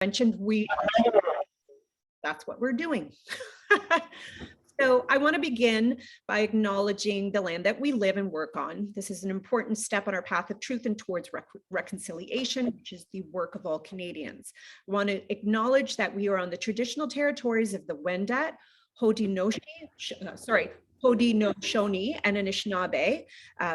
mentioned, that's what we're doing. So I want to begin by acknowledging the land that we live and work on. This is an important step on our path of truth and towards reconciliation, which is the work of all Canadians. I want to acknowledge that we are on the traditional territories of the Wendat, Haudenosaunee, and Anishinaabe,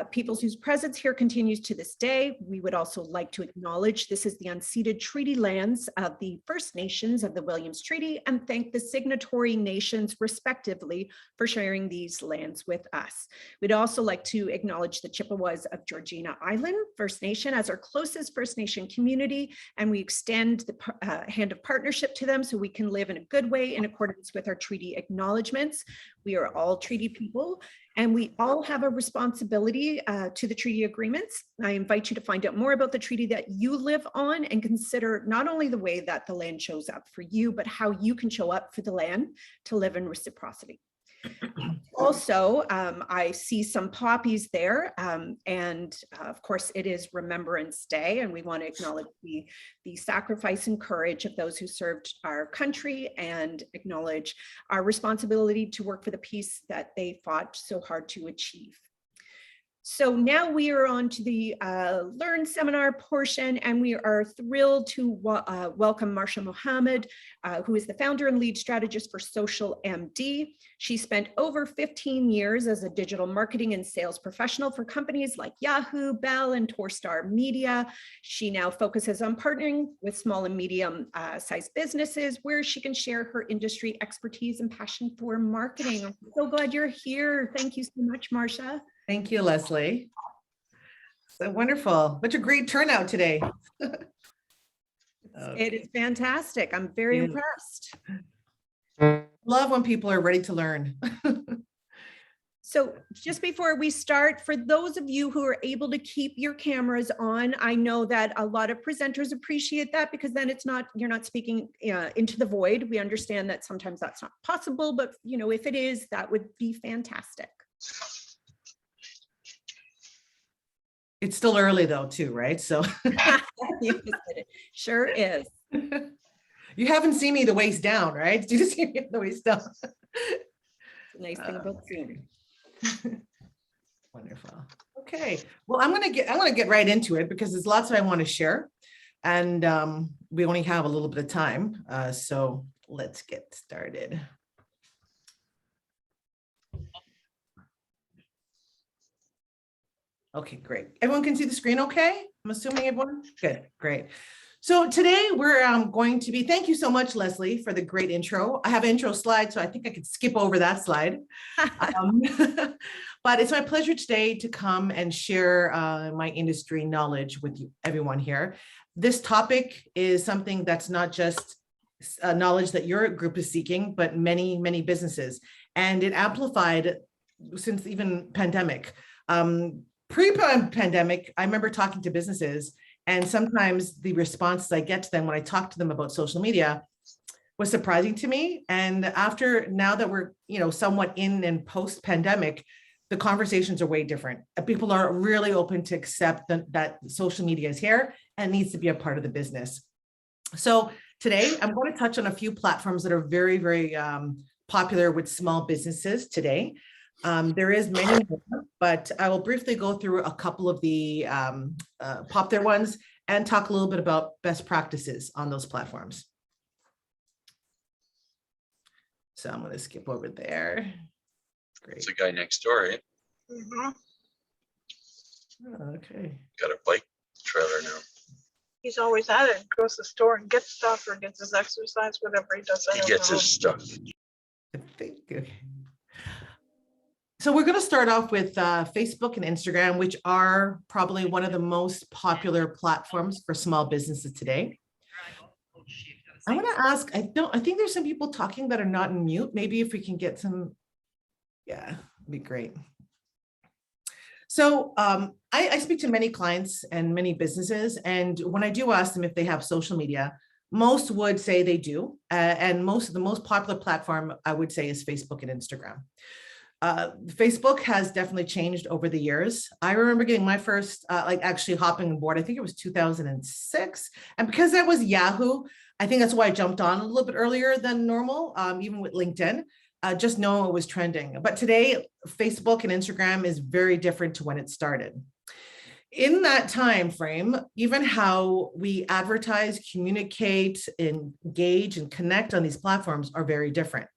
peoples whose presence here continues to this day. We would also like to acknowledge this is the unceded treaty lands of the First Nations of the Williams Treaty, and thank the signatory nations respectively for sharing these lands with us. We'd also like to acknowledge the Chippewas of Georgina Island First Nation as our closest First Nation community, and we extend the hand of partnership to them so we can live in a good way in accordance with our treaty acknowledgements. We are all treaty people, and we all have a responsibility to the treaty agreements. I invite you to find out more about the treaty that you live on and consider not only the way that the land shows up for you, but how you can show up for the land to live in reciprocity. Also, I see some poppies there, and of course it is Remembrance Day, and we want to acknowledge the sacrifice and courage of those who served our country and acknowledge our responsibility to work for the peace that they fought so hard to achieve. So now we are on to the Learn seminar portion, and we are thrilled to welcome Marcia Mohammed, who is the founder and lead strategist for Social MD. She spent over 15 years as a digital marketing and sales professional for companies like Yahoo, Bell, and Torstar Media. She now focuses on partnering with small and medium sized businesses where she can share her industry expertise and passion for marketing. I'm so glad you're here. Thank you so much, Marcia. Thank you, Leslie. So wonderful. What a great turnout today. It is fantastic. I'm very impressed. Love when people are ready to learn. So just before we start, for those of you who are able to keep your cameras on, I know that a lot of presenters appreciate that because then you're not speaking into the void. We understand that sometimes that's not possible, but if it is, that would be fantastic. It's still early though, too, right? So it sure is. You haven't seen me the waist down, right? Did you see me the waist down? Nice thing about Zoom. Wonderful. Okay. Well, I'm gonna get right into it because there's lots I want to share, and we only have a little bit of time, so let's get started. Okay, great. Everyone can see the screen okay? I'm assuming everyone? Good, great. So today we're going to be, thank you so much, Leslie, for the great intro. I have an intro slide, so I think I could skip over that slide. But it's my pleasure today to come and share my industry knowledge with you, everyone here. This topic is something that's not just knowledge that your group is seeking, but many, many businesses. And it amplified since even pandemic. Pre-pandemic, I remember talking to businesses, and sometimes the responses I get to them when I talk to them about social media was surprising to me. And now that we're somewhat in and post-pandemic, the conversations are way different. People are really open to accept that social media is here and needs to be a part of the business. So today I'm going to touch on a few platforms that are very, very popular with small businesses today. There is many more, but I will briefly go through a couple of the popular ones and talk a little bit about best practices on those platforms. So I'm going to skip over there. Great. It's the guy next door, eh? Mm-hmm. Okay. Got a bike trailer now. He's always at it. Goes to the store and gets stuff or gets his exercise, whatever he does. He gets his stuff. Thank you. So we're going to start off with Facebook and Instagram, which are probably one of the most popular platforms for small businesses today. I want to ask, I think there's some people talking that are not in mute. Maybe if we can get some, yeah, it'd be great. So I speak to many clients and many businesses, and when I do ask them if they have social media, most would say they do. And the most popular platform I would say is Facebook and Instagram. Facebook has definitely changed over the years. I remember getting my first, actually hopping on board, I think it was 2006. And because that was Yahoo, I think that's why I jumped on a little bit earlier than normal, even with LinkedIn, just knowing it was trending. But today, Facebook and Instagram is very different to when it started. In that time frame, even how we advertise, communicate, engage, and connect on these platforms are very different.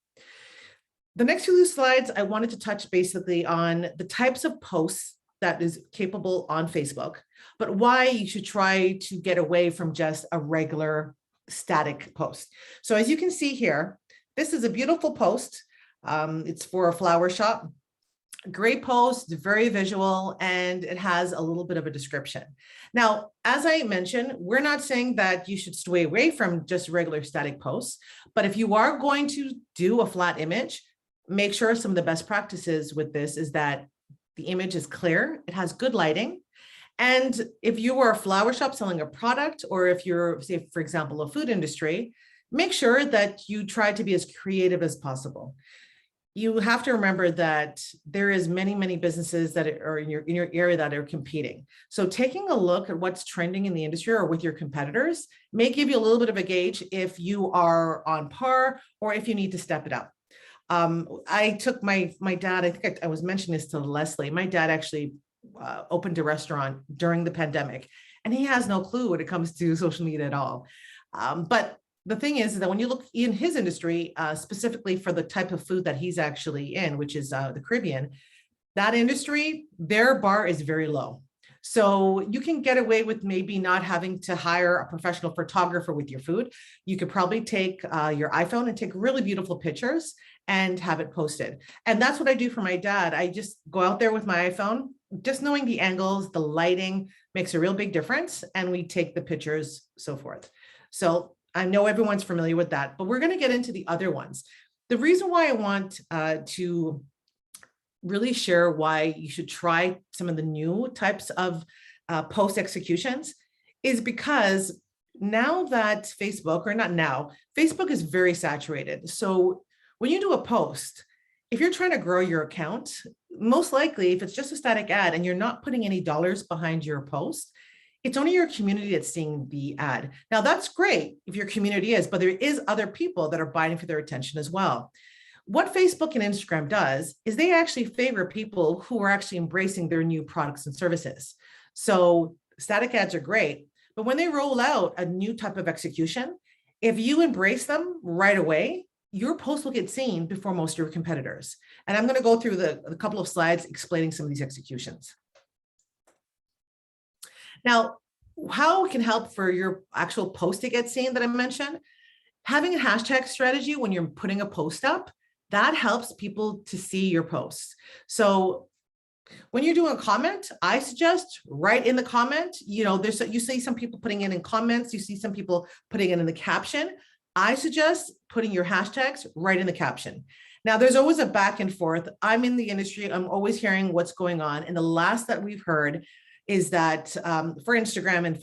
The next few slides, I wanted to touch basically on the types of posts that is capable on Facebook, but why you should try to get away from just a regular static post. So as you can see here, this is a beautiful post. It's for a flower shop. Great post, very visual, and it has a little bit of a description. Now, as I mentioned, we're not saying that you should stay away from just regular static posts, but if you are going to do a flat image, make sure some of the best practices with this is that the image is clear, it has good lighting. And if you are a flower shop selling a product, or if you're, say, for example, a food industry, make sure that you try to be as creative as possible. You have to remember that there is many businesses that are in your area that are competing. So taking a look at what's trending in the industry or with your competitors may give you a little bit of a gauge if you are on par or if you need to step it up. I took my dad, I think I was mentioning this to Leslie, my dad actually opened a restaurant during the pandemic, and he has no clue when it comes to social media at all. But the thing is that when you look in his industry, specifically for the type of food that he's actually in, which is the Caribbean, that industry, their bar is very low. So you can get away with maybe not having to hire a professional photographer with your food. You could probably take your iPhone and take really beautiful pictures and have it posted. And that's what I do for my dad. I just go out there with my iPhone, just knowing the angles, the lighting makes a real big difference. And we take the pictures, so forth. So I know everyone's familiar with that, but we're going to get into the other ones. The reason why I want to really share why you should try some of the new types of post executions is because now that Facebook, or not now, Facebook is very saturated. So when you do a post, if you're trying to grow your account, most likely if it's just a static ad and you're not putting any dollars behind your post, it's only your community that's seeing the ad. Now that's great if your community is, but there is other people that are biting for their attention as well. What Facebook and Instagram does is they actually favor people who are actually embracing their new products and services. So static ads are great, but when they roll out a new type of execution, if you embrace them right away, your post will get seen before most of your competitors. And I'm going to go through a couple of slides explaining some of these executions. Now, how it can help for your actual post to get seen that I mentioned, having a hashtag strategy when you're putting a post up, that helps people to see your posts. So when you're doing a comment, I suggest write in the comment, you see some people putting it in comments, you see some people putting it in the caption. I suggest putting your hashtags right in the caption. Now, there's always a back and forth. I'm in the industry. I'm always hearing what's going on. And the last that we've heard is that for Instagram and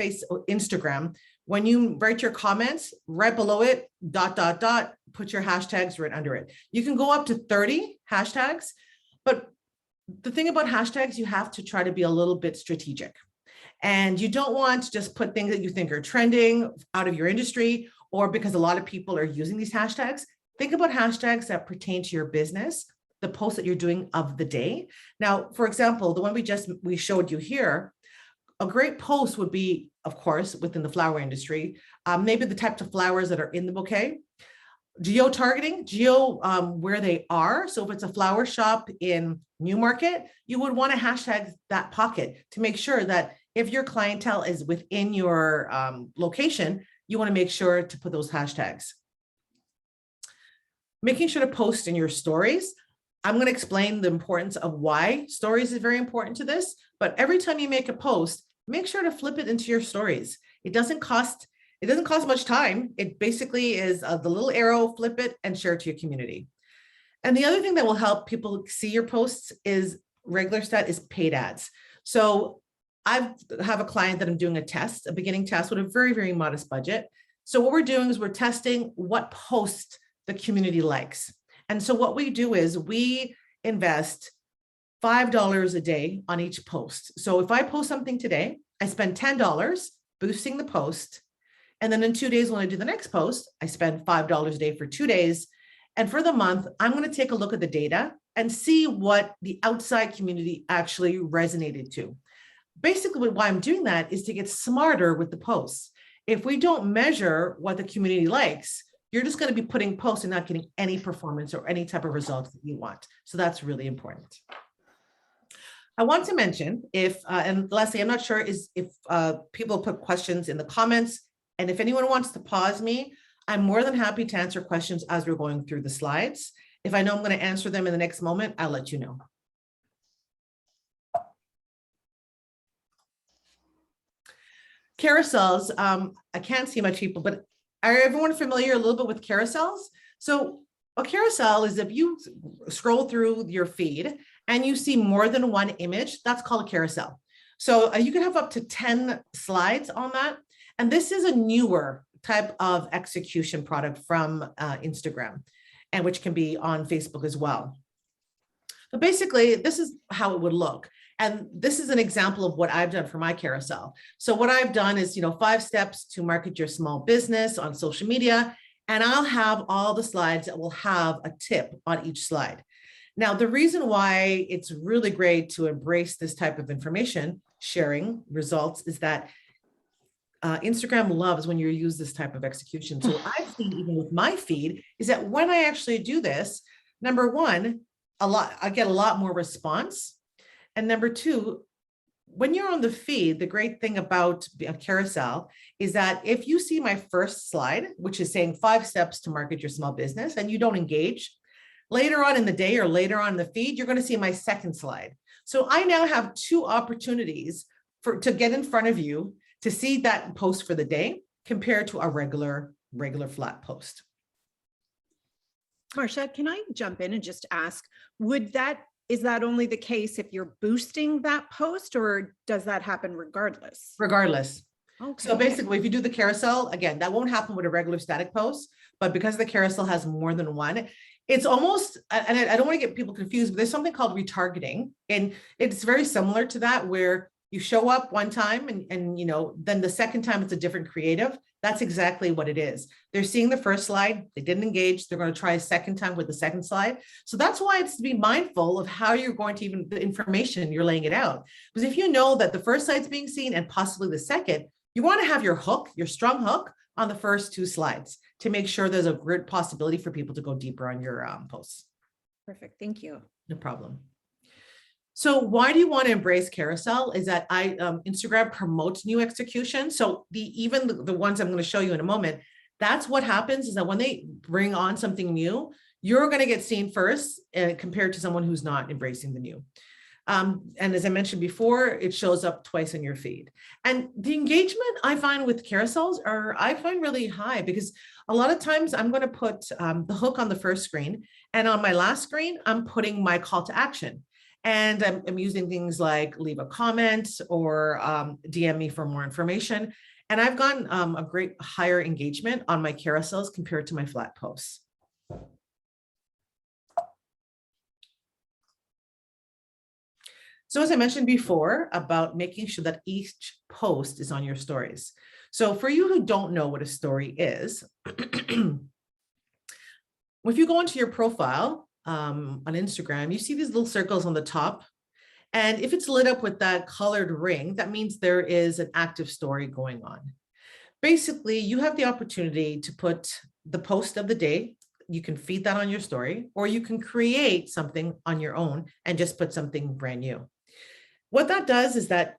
Instagram, when you write your comments, right below it, ... put your hashtags right under it. You can go up to 30 hashtags, but the thing about hashtags, you have to try to be a little bit strategic. And you don't want to just put things that you think are trending out of your industry, or because a lot of people are using these hashtags. Think about hashtags that pertain to your business, the post that you're doing of the day. Now, for example, the one we showed you here, a great post would be, of course, within the flower industry, maybe the types of flowers that are in the bouquet. Geo-targeting, where they are. So if it's a flower shop in Newmarket, you would want to hashtag that pocket to make sure that if your clientele is within your location, you want to make sure to put those hashtags. Making sure to post in your stories. I'm going to explain the importance of why stories is very important to this, but every time you make a post, make sure to flip it into your stories. It doesn't cost much time. It basically is the little arrow, flip it and share it to your community. And the other thing that will help people see your posts is paid ads. So I have a client that I'm doing a beginning test with a very, very modest budget. So what we're doing is we're testing what post the community likes. And so what we do is we invest $5 a day on each post. So if I post something today, I spend $10 boosting the post, And then in 2 days, when I do the next post, I spend $5 a day for 2 days. And for the month, I'm going to take a look at the data and see what the outside community actually resonated to. Basically, why I'm doing that is to get smarter with the posts. If we don't measure what the community likes, you're just going to be putting posts and not getting any performance or any type of results that you want. So that's really important. I want to mention and lastly, I'm not sure if people put questions in the comments, and if anyone wants to pause me, I'm more than happy to answer questions as we're going through the slides. If I know I'm going to answer them in the next moment, I'll let you know. Carousels, I can't see much people, but are everyone familiar a little bit with carousels? So a carousel is if you scroll through your feed and you see more than one image, that's called a carousel. So you can have up to 10 slides on that. And this is a newer type of execution product from Instagram, and which can be on Facebook as well. But basically, this is how it would look. And this is an example of what I've done for my carousel. So what I've done is, 5 steps to market your small business on social media. And I'll have all the slides that will have a tip on each slide. Now, the reason why it's really great to embrace this type of information, sharing results, is that Instagram loves when you use this type of execution. So what I've seen even with my feed is that when I actually do this, number one, I get a lot more response. And number two, when you're on the feed, the great thing about a carousel is that if you see my first slide, which is saying 5 steps to market your small business, and you don't engage, later on in the day or later on in the feed, you're going to see my second slide. So I now have 2 opportunities to get in front of you to see that post for the day compared to a regular flat post. Marcia, can I jump in and just ask, is that only the case if you're boosting that post, or does that happen regardless? Regardless. Okay. So basically, if you do the carousel, again, that won't happen with a regular static post, but because the carousel has more than one, it's almost, and I don't want to get people confused, but there's something called retargeting. And it's very similar to that, where you show up one time and then the second time it's a different creative. That's exactly what it is. They're seeing the first slide, they didn't engage, they're going to try a second time with the second slide. So that's why it's to be mindful of how you're going to the information you're laying it out. Because if you know that the first slide's being seen and possibly the second, you want to have your hook, your strong hook on the first 2 slides to make sure there's a great possibility for people to go deeper on your posts. Perfect. Thank you. No problem. So why do you want to embrace carousel? Is that Instagram promotes new execution. So even the ones I'm going to show you in a moment, that's what happens, is that when they bring on something new, you're going to get seen first compared to someone who's not embracing the new. And as I mentioned before, it shows up twice in your feed. And the engagement I find with carousels I find really high, because a lot of times I'm going to put the hook on the first screen, and on my last screen, I'm putting my call to action. And I'm using things like leave a comment or DM me for more information. And I've gotten a great higher engagement on my carousels compared to my flat posts. So as I mentioned before about making sure that each post is on your stories. So for you who don't know what a story is, if you go into your profile, on Instagram, you see these little circles on the top. And if it's lit up with that colored ring, that means there is an active story going on. Basically, you have the opportunity to put the post of the day. You can feed that on your story, or you can create something on your own and just put something brand new. What that does is that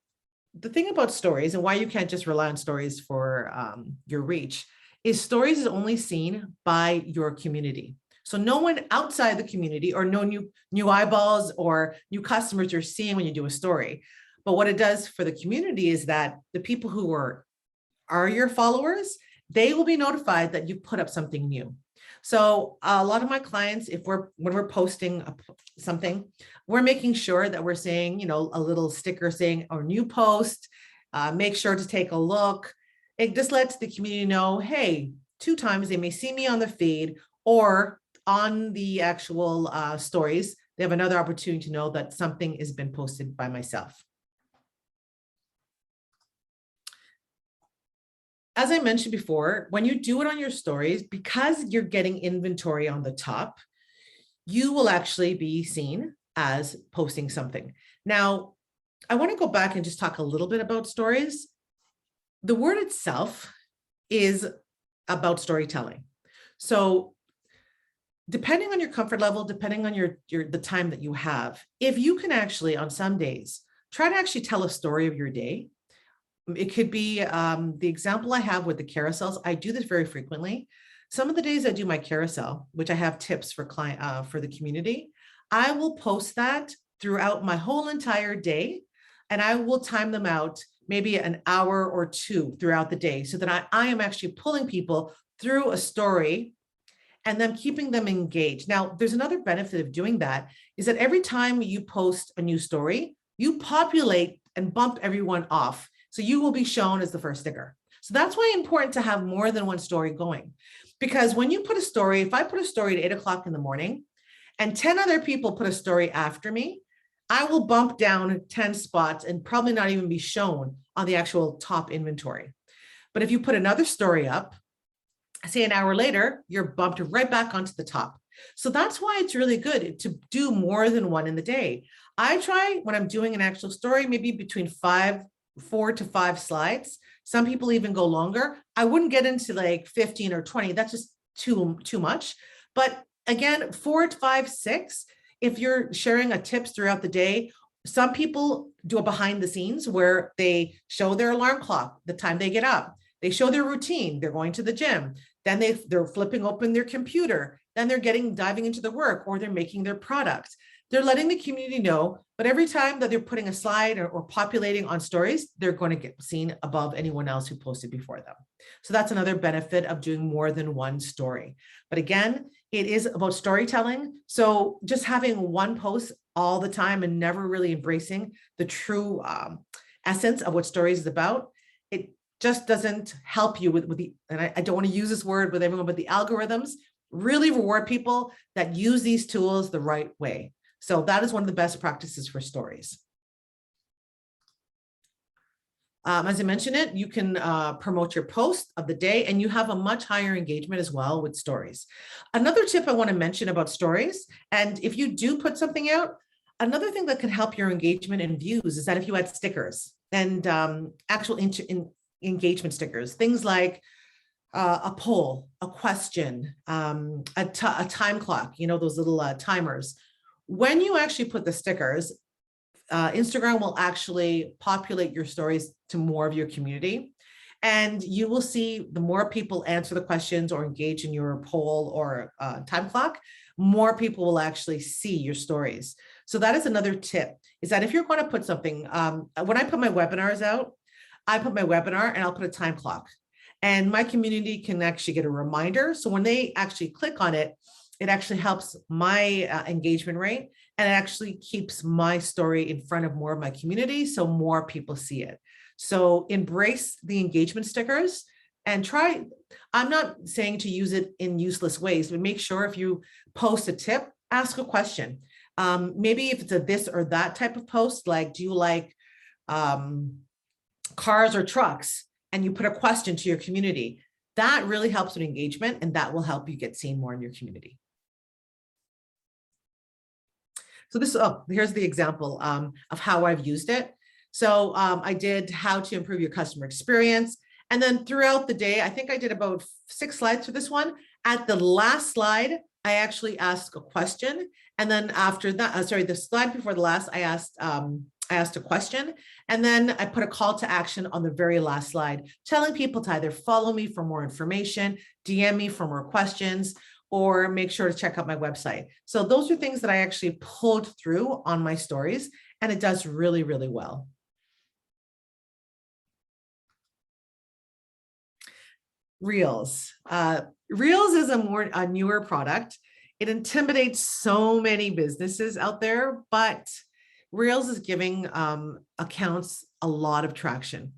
the thing about stories, and why you can't just rely on stories for your reach, is stories is only seen by your community. So no one outside the community, or no new eyeballs or new customers you're seeing when you do a story. But what it does for the community is that the people who are your followers, they will be notified that you put up something new. So a lot of my clients, when we're posting something, we're making sure that we're saying, a little sticker saying our new post, make sure to take a look. It just lets the community know, hey, 2 times they may see me on the feed, or on the actual stories, they have another opportunity to know that something has been posted by myself. as I mentioned before, when you do it on your stories, because you're getting inventory on the top, you will actually be seen as posting something. Now, I want to go back and just talk a little bit about stories. The word itself is about storytelling. So depending on your comfort level, depending on the time that you have, if you can actually on some days try to actually tell a story of your day. It could be the example I have with the carousels. I do this very frequently. Some of the days I do my carousel, which I have tips for for the community, I will post that throughout my whole entire day, and I will time them out maybe an hour or two throughout the day, so that I am actually pulling people through a story and then keeping them engaged. Now, there's another benefit of doing that, is that every time you post a new story, you populate and bump everyone off. So you will be shown as the first sticker. So that's why it's important to have more than one story going. Because when you put a story, if I put a story at 8 o'clock in the morning and 10 other people put a story after me, I will bump down 10 spots and probably not even be shown on the actual top inventory. But if you put another story up, say an hour later, you're bumped right back onto the top. So that's why it's really good to do more than one in the day. I try, when I'm doing an actual story, maybe between 4 to 5 slides. Some people even go longer. I wouldn't get into like 15 or 20. That's just too much. But again, 4 to 5, 6, if you're sharing a tips throughout the day, some people do a behind the scenes where they show their alarm clock, the time they get up. They show their routine. They're going to the gym. Then they're flipping open their computer. Then they're diving into the work, or they're making their product. They're letting the community know, but every time that they're putting a slide or populating on stories, they're going to get seen above anyone else who posted before them. So that's another benefit of doing more than one story. But again, it is about storytelling. So just having one post all the time and never really embracing the true essence of what stories is about, it just doesn't help you with the, and I don't want to use this word with everyone, but the algorithms really reward people that use these tools the right way. So that is one of the best practices for stories. As I mentioned it, you can promote your post of the day, and you have a much higher engagement as well with stories. Another tip I want to mention about stories, and if you do put something out, another thing that can help your engagement and views is that if you add stickers and actual engagement stickers, things like a poll, a question, a time clock, you know, those little timers. When you actually put the stickers, Instagram will actually populate your stories to more of your community. And you will see the more people answer the questions or engage in your poll or time clock, more people will actually see your stories. So that is another tip, is that if you're going to put something, when I put my webinars out, I put my webinar and I'll put a time clock. And my community can actually get a reminder. So when they actually click on it, it actually helps my engagement rate, and it actually keeps my story in front of more of my community, so more people see it. So embrace the engagement stickers and try. I'm not saying to use it in useless ways, but make sure if you post a tip, ask a question. Maybe if it's a this or that type of post, like, do you like cars or trucks? And you put a question to your community. That really helps with engagement, and that will help you get seen more in your community. So this, here's the example of how I've used it. So I did how to improve your customer experience. And then throughout the day, I think I did about 6 slides for this one. At the last slide, I actually asked a question. And then after that, sorry, the slide before the last, I asked a question. And then I put a call to action on the very last slide, telling people to either follow me for more information, DM me for more questions, or make sure to check out my website. So those are things that I actually pulled through on my stories, and it does really, really well. Reels. Reels is a newer product. It intimidates so many businesses out there, but Reels is giving accounts a lot of traction.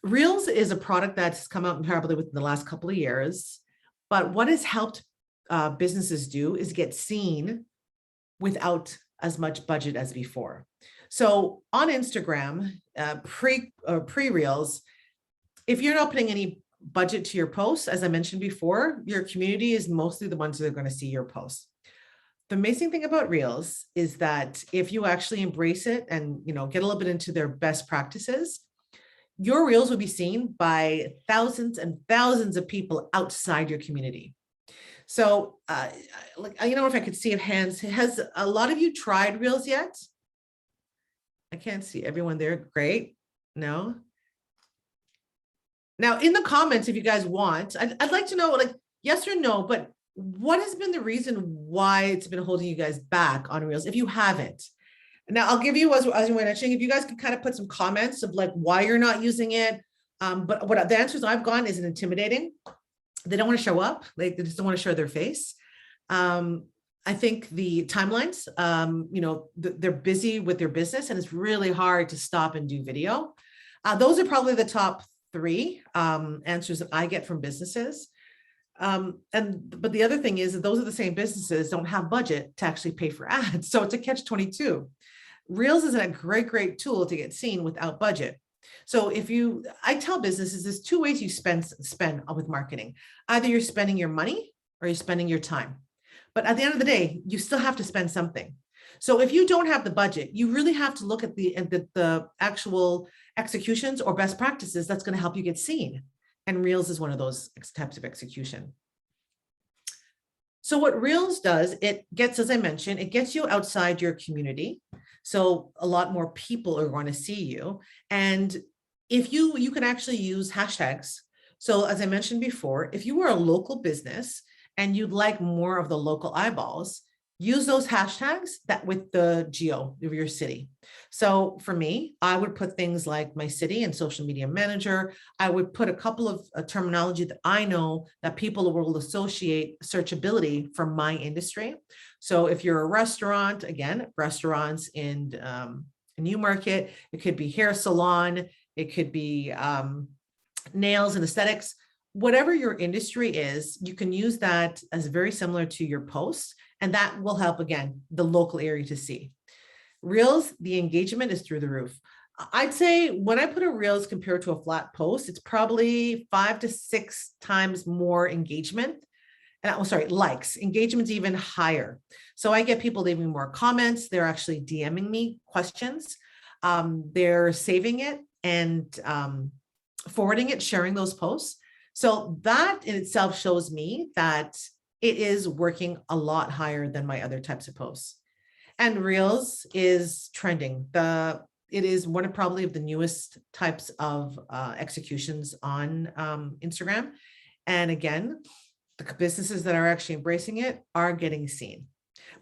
Reels is a product that's come out probably within the last couple of years, but what has helped businesses do is get seen without as much budget as before. So on Instagram, pre-Reels, if you're not putting any budget to your posts, as I mentioned before, your community is mostly the ones that are going to see your posts. The amazing thing about Reels is that if you actually embrace it and, you know, get a little bit into their best practices, your Reels will be seen by thousands and thousands of people outside your community. So, like, I don't know if I could see of hands. Has a lot of you tried Reels yet? I can't see everyone there. Great. No. Now, in the comments, if you guys want, I'd like to know, like, yes or no, but what has been the reason why it's been holding you guys back on Reels if you haven't? Now, I'll give you, as you were mentioning, if you guys can kind of put some comments of like why you're not using it. But what the answers I've gotten is intimidating. They don't want to show up. Like, they just don't want to show their face. I think the timelines, you know, they're busy with their business and it's really hard to stop and do video. Those are probably the top 3 answers that I get from businesses. But the other thing is that those are the same businesses don't have budget to actually pay for ads. So it's a catch-22. Reels is a great tool to get seen without budget. So I tell businesses there's 2 ways you spend with marketing. Either you're spending your money or you're spending your time. But at the end of the day, you still have to spend something. So if you don't have the budget, you really have to look at the actual executions or best practices that's going to help you get seen. And Reels is one of those types of execution. So what Reels does, it gets, as I mentioned, it gets you outside your community. So a lot more people are going to see you. And if you can actually use hashtags. So as I mentioned before, if you were a local business and you'd like more of the local eyeballs, use those hashtags that with the geo of your city. So for me, I would put things like my city and social media manager. I would put a couple of terminology that I know that people will associate searchability for my industry. So if you're a restaurant, again, restaurants in Newmarket, it could be hair salon, it could be nails and aesthetics. Whatever your industry is, you can use that as very similar to your posts. And that will help, again, the local area to see. Reels, the engagement is through the roof. I'd say when I put a Reels compared to a flat post, it's probably 5 to 6 times more engagement. And I'm sorry, likes. Engagement's even higher. So I get people leaving more comments. They're actually DMing me questions. They're saving it and forwarding it, sharing those posts. So that in itself shows me that it is working a lot higher than my other types of posts. And Reels is trending. It is one of probably of the newest types of executions on Instagram. And again, the businesses that are actually embracing it are getting seen.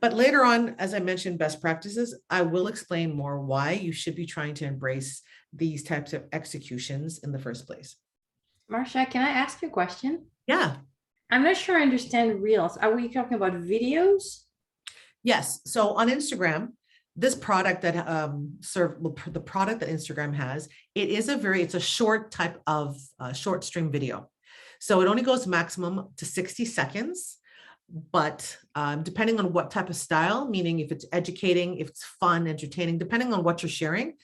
But later on, as I mentioned, best practices, I will explain more why you should be trying to embrace these types of executions in the first place. Marcia, can I ask you a question? Yeah. I'm not sure I understand Reels. Are we talking about videos? Yes. So on Instagram, this product that the product that Instagram has, it's a short type of short stream video. So it only goes maximum to 60 seconds, but depending on what type of style, meaning if it's educating, if it's fun, entertaining, depending on what you're sharing,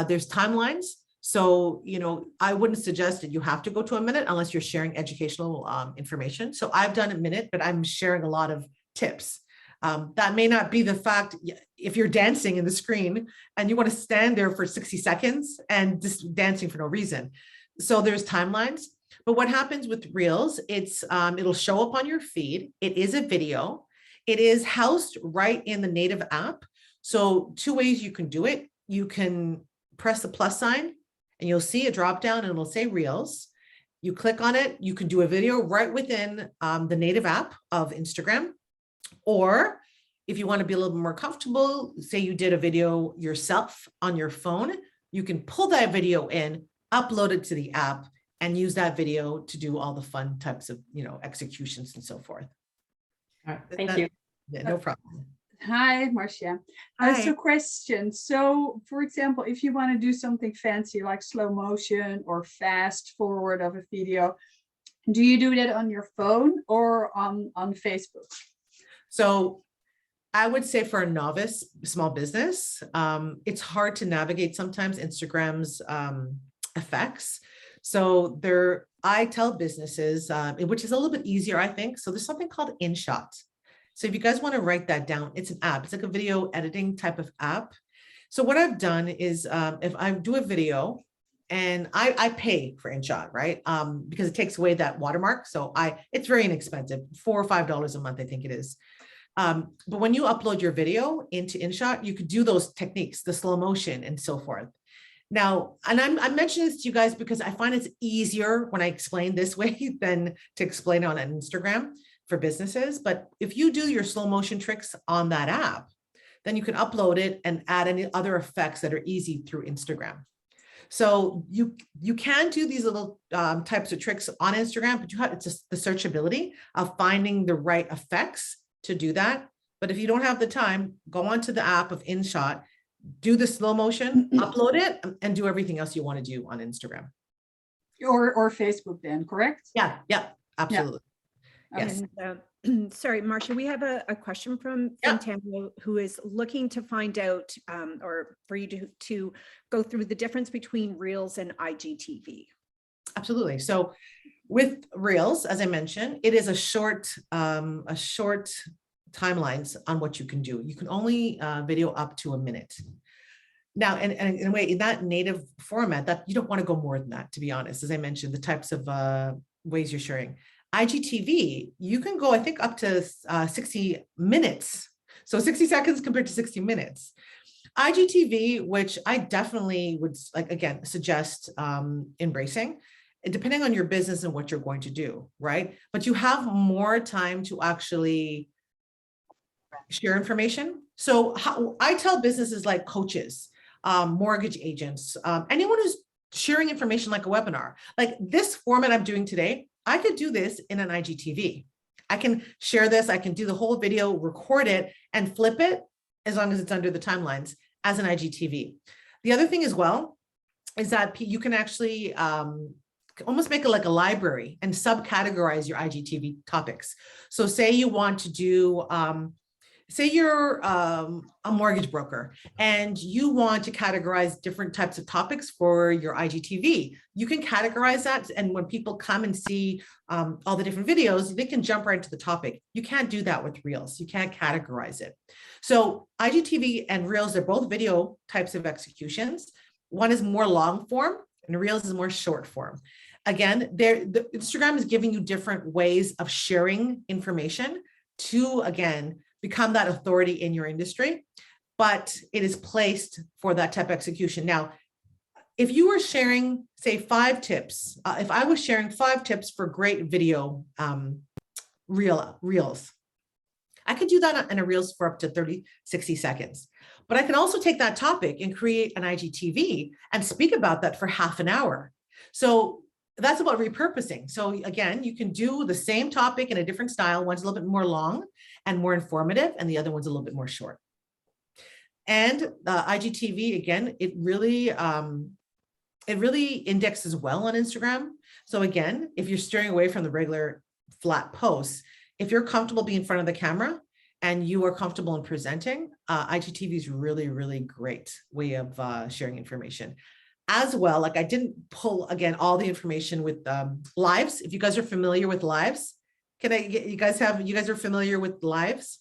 there's timelines. So, you know, I wouldn't suggest that you have to go to a minute unless you're sharing educational information. So I've done a minute, but I'm sharing a lot of tips. That may not be the fact if you're dancing in the screen and you want to stand there for 60 seconds and just dancing for no reason. So there's timelines. But what happens with Reels, it'll show up on your feed. It is a video. It is housed right in the native app. So 2 ways you can do it. You can press the plus sign and you'll see a drop down and it'll say Reels. You click on it. You can do a video right within the native app of Instagram. Or if you want to be a little bit more comfortable, say you did a video yourself on your phone, you can pull that video in, upload it to the app, and use that video to do all the fun types of, you know, executions and so forth. All right, thank you. Yeah, no problem. Hi, Marcia. Hi. So question. So for example, if you want to do something fancy like slow motion or fast forward of a video, do you do that on your phone or on Facebook? So I would say for a novice small business, it's hard to navigate sometimes Instagram's effects. So I tell businesses, which is a little bit easier, I think. So there's something called InShot. So if you guys want to write that down, it's an app. It's like a video editing type of app. So what I've done is if I do a video and I pay for InShot, right? Because it takes away that watermark. So it's very inexpensive, $4 or $5 a month, I think it is. But when you upload your video into InShot, you could do those techniques, the slow motion and so forth. Now, and I'm mentioning this to you guys because I find it's easier when I explain this way than to explain on an Instagram for businesses. But if you do your slow motion tricks on that app, then you can upload it and add any other effects that are easy through Instagram. So you can do these little types of tricks on Instagram, but it's just the searchability of finding the right effects to do that. But if you don't have the time, go onto the app of InShot, do the slow motion, upload it, and do everything else you want to do on Instagram. Or Facebook then, correct? Yeah, absolutely. Okay. Yes. And sorry, Marcia, we have a question from Tamio, who is looking to find out or for you to go through the difference between Reels and IGTV. Absolutely. So with Reels, as I mentioned, it is a short timelines on what you can do. You can only video up to a minute. Now, and in a way, in that native format, that you don't want to go more than that, to be honest. As I mentioned, the types of ways you're sharing. IGTV, you can go, I think, up to 60 minutes. So 60 seconds compared to 60 minutes. IGTV, which I definitely would, like, again, suggest embracing, depending on your business and what you're going to do, right? But you have more time to actually share information. So I tell businesses like coaches, mortgage agents, anyone who's sharing information like a webinar, like this format I'm doing today, I could do this in an IGTV. I can share this, I can do the whole video, record it, and flip it, as long as it's under the timelines, as an IGTV. The other thing as well is that you can actually almost make it like a library and subcategorize your IGTV topics. So say you want to do, say you're a mortgage broker and you want to categorize different types of topics for your IGTV. You can categorize that. And when people come and see all the different videos, they can jump right into the topic. You can't do that with Reels. You can't categorize it. So IGTV and Reels, they're both video types of executions. One is more long form and Reels is more short form. Again, the Instagram is giving you different ways of sharing information to, again, become that authority in your industry, but it is placed for that type of execution. Now, if you were sharing, say, 5 tips, if I was sharing 5 tips for great video reels, I could do that in a Reels for up to 30, 60 seconds. But I can also take that topic and create an IGTV and speak about that for half an hour. So that's about repurposing. So again, you can do the same topic in a different style. One's a little bit more long and more informative, and the other one's a little bit more short. And IGTV, again, it really indexes well on Instagram. So again, if you're steering away from the regular flat posts, if you're comfortable being in front of the camera and you are comfortable in presenting, IGTV is really, really great way of sharing information. As well, like I didn't pull, again, all the information with lives. If you guys are familiar with lives, can I get you guys are familiar with lives?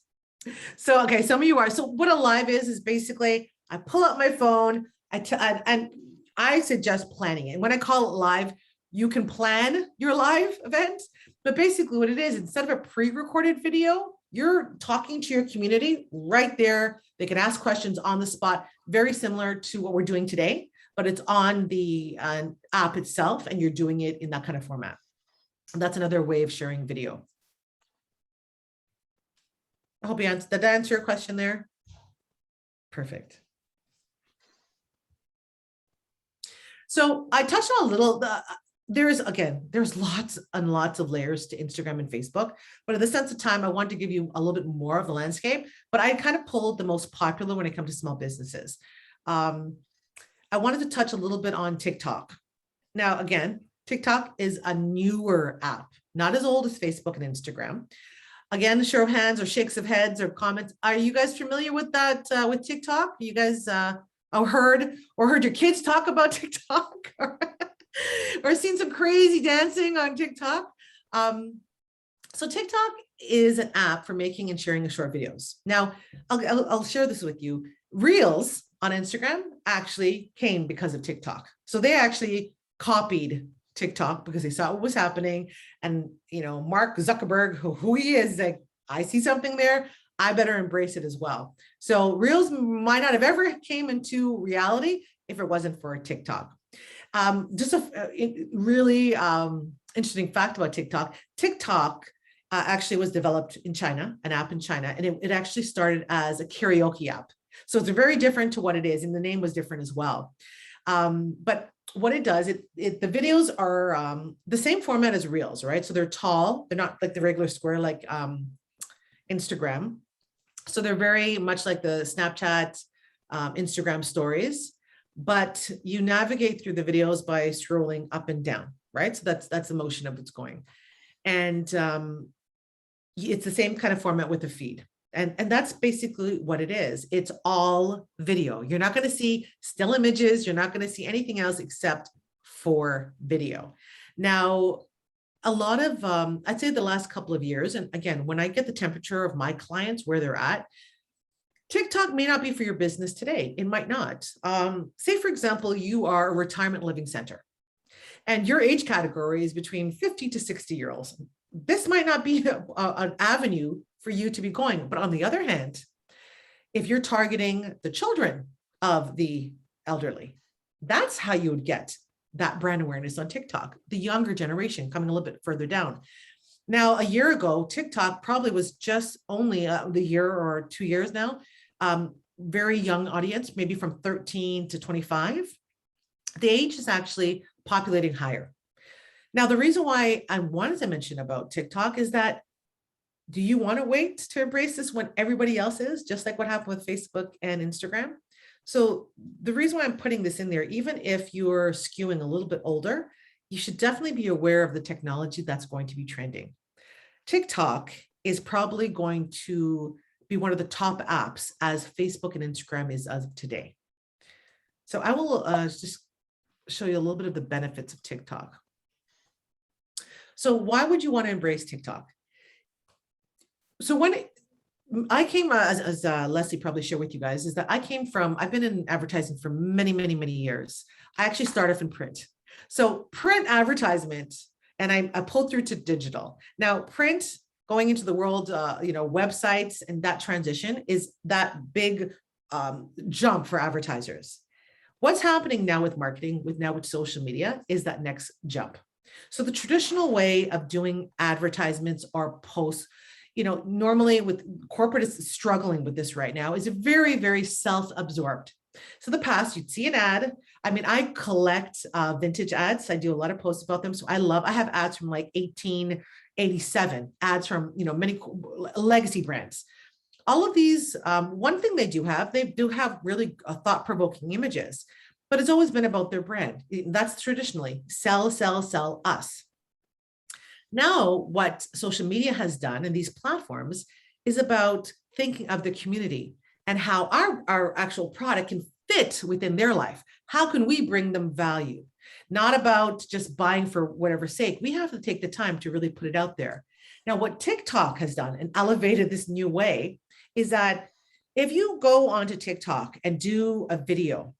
So, okay, some of you are. So what a live is basically, I pull out my phone, and I suggest planning it. When I call it live, you can plan your live event, but basically what it is, instead of a pre-recorded video, you're talking to your community right there. They can ask questions on the spot, very similar to what we're doing today, but it's on the app itself and you're doing it in that kind of format. And that's another way of sharing video. I hope did that answer your question there? Perfect. So I touched on a little, there's lots and lots of layers to Instagram and Facebook, but in the sense of time, I want to give you a little bit more of the landscape, but I kind of pulled the most popular when it comes to small businesses. I wanted to touch a little bit on TikTok. Now, again, TikTok is a newer app, not as old as Facebook and Instagram. Again, show of hands or shakes of heads or comments. Are you guys familiar with that, with TikTok? You guys heard your kids talk about TikTok? Or seen some crazy dancing on TikTok. So TikTok is an app for making and sharing short videos. Now, I'll share this with you. Reels on Instagram actually came because of TikTok. So they actually copied TikTok because they saw what was happening. And, Mark Zuckerberg, who he is, like, I see something there, I better embrace it as well. So Reels might not have ever came into reality if it wasn't for TikTok. Just a really interesting fact about TikTok. TikTok actually was developed in China, an app in China, and it actually started as a karaoke app. So it's very different to what it is, and the name was different as well. But what it does, the videos are the same format as Reels, right? So they're tall, they're not like the regular square like Instagram. So they're very much like the Snapchat, Instagram stories, but you navigate through the videos by scrolling up and down, right? So that's the motion of what's going. And it's the same kind of format with the feed. And that's basically what it is. It's all video. You're not going to see still images. You're not going to see anything else except for video. Now, a lot of, I'd say the last couple of years, and again, when I get the temperature of my clients, where they're at, TikTok may not be for your business today. It might not. Say, for example, you are a retirement living center and your age category is between 50 to 60-year-olds. This might not be an avenue for you to be going. But on the other hand, if you're targeting the children of the elderly, that's how you would get that brand awareness on TikTok, the younger generation coming a little bit further down. Now, a year ago, TikTok probably was just only the year or 2 years now, very young audience, maybe from 13 to 25. The age is actually populating higher. Now, the reason why I wanted to mention about TikTok is that, do you want to wait to embrace this when everybody else is, just like what happened with Facebook and Instagram? So the reason why I'm putting this in there, even if you're skewing a little bit older, you should definitely be aware of the technology that's going to be trending. TikTok is probably going to be one of the top apps as Facebook and Instagram is as of today. So I will just show you a little bit of the benefits of TikTok. So why would you want to embrace TikTok? So when I came, as Leslie probably shared with you guys, is that I've been in advertising for many, many, many years. I actually started off in print. So print advertisement, and I pulled through to digital. Now print, going into the world, websites and that transition is that big jump for advertisers. What's happening now with marketing, with social media, is that next jump. So the traditional way of doing advertisements or posts, normally with corporate is struggling with this right now, is very, very self-absorbed. So the past, you'd see an ad. I mean, I collect vintage ads. I do a lot of posts about them. So I have ads from like 1887, ads from, many legacy brands. All of these, one thing they do have really thought-provoking images, but it's always been about their brand. That's traditionally sell, sell, sell us. Now, what social media has done and these platforms is about thinking of the community and how our actual product can fit within their life. How can we bring them value? Not about just buying for whatever sake. We have to take the time to really put it out there. Now, what TikTok has done and elevated this new way is that if you go onto TikTok and do a video,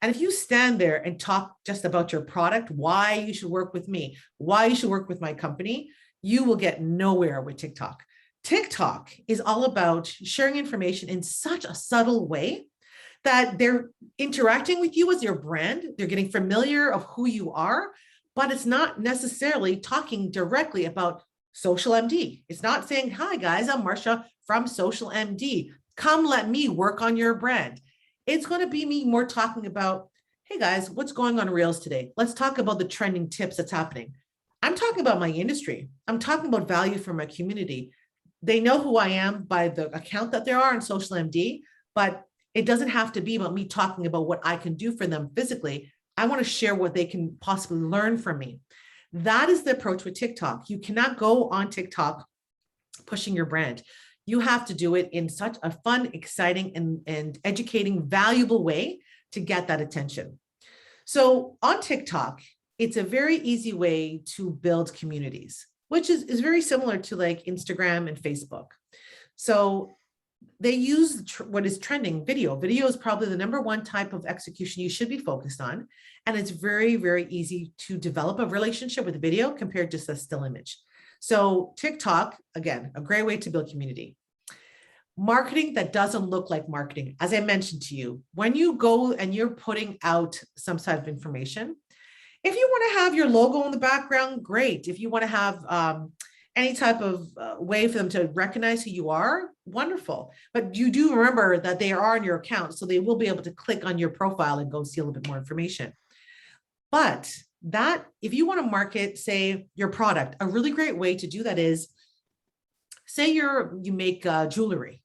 and if you stand there and talk just about your product, why you should work with me, why you should work with my company, you will get nowhere with TikTok. TikTok is all about sharing information in such a subtle way that they're interacting with you as your brand. They're getting familiar of who you are, but it's not necessarily talking directly about Social MD. It's not saying, hi guys, I'm Marcia from Social MD. Come let me work on your brand. It's going to be me more talking about, hey guys, what's going on Reels today? Let's talk about the trending tips that's happening. I'm talking about my industry. I'm talking about value for my community. They know who I am by the account that they are on Social MD, but it doesn't have to be about me talking about what I can do for them physically. I want to share what they can possibly learn from me. That is the approach with TikTok. You cannot go on TikTok pushing your brand. You have to do it in such a fun, exciting, and educating, valuable way to get that attention. So on TikTok, it's a very easy way to build communities, which is very similar to like Instagram and Facebook. So they use what is trending, video. Video is probably the #1 type of execution you should be focused on. And it's very, very easy to develop a relationship with video compared to just a still image. So TikTok, again, a great way to build community. Marketing that doesn't look like marketing. As I mentioned to you, when you go and you're putting out some sort of information, if you want to have your logo in the background, great. If you want to have any type of way for them to recognize who you are, wonderful. But you do remember that they are on your account, so they will be able to click on your profile and go see a little bit more information. But that, if you want to market, say, your product, a really great way to do that is, say you make jewelry.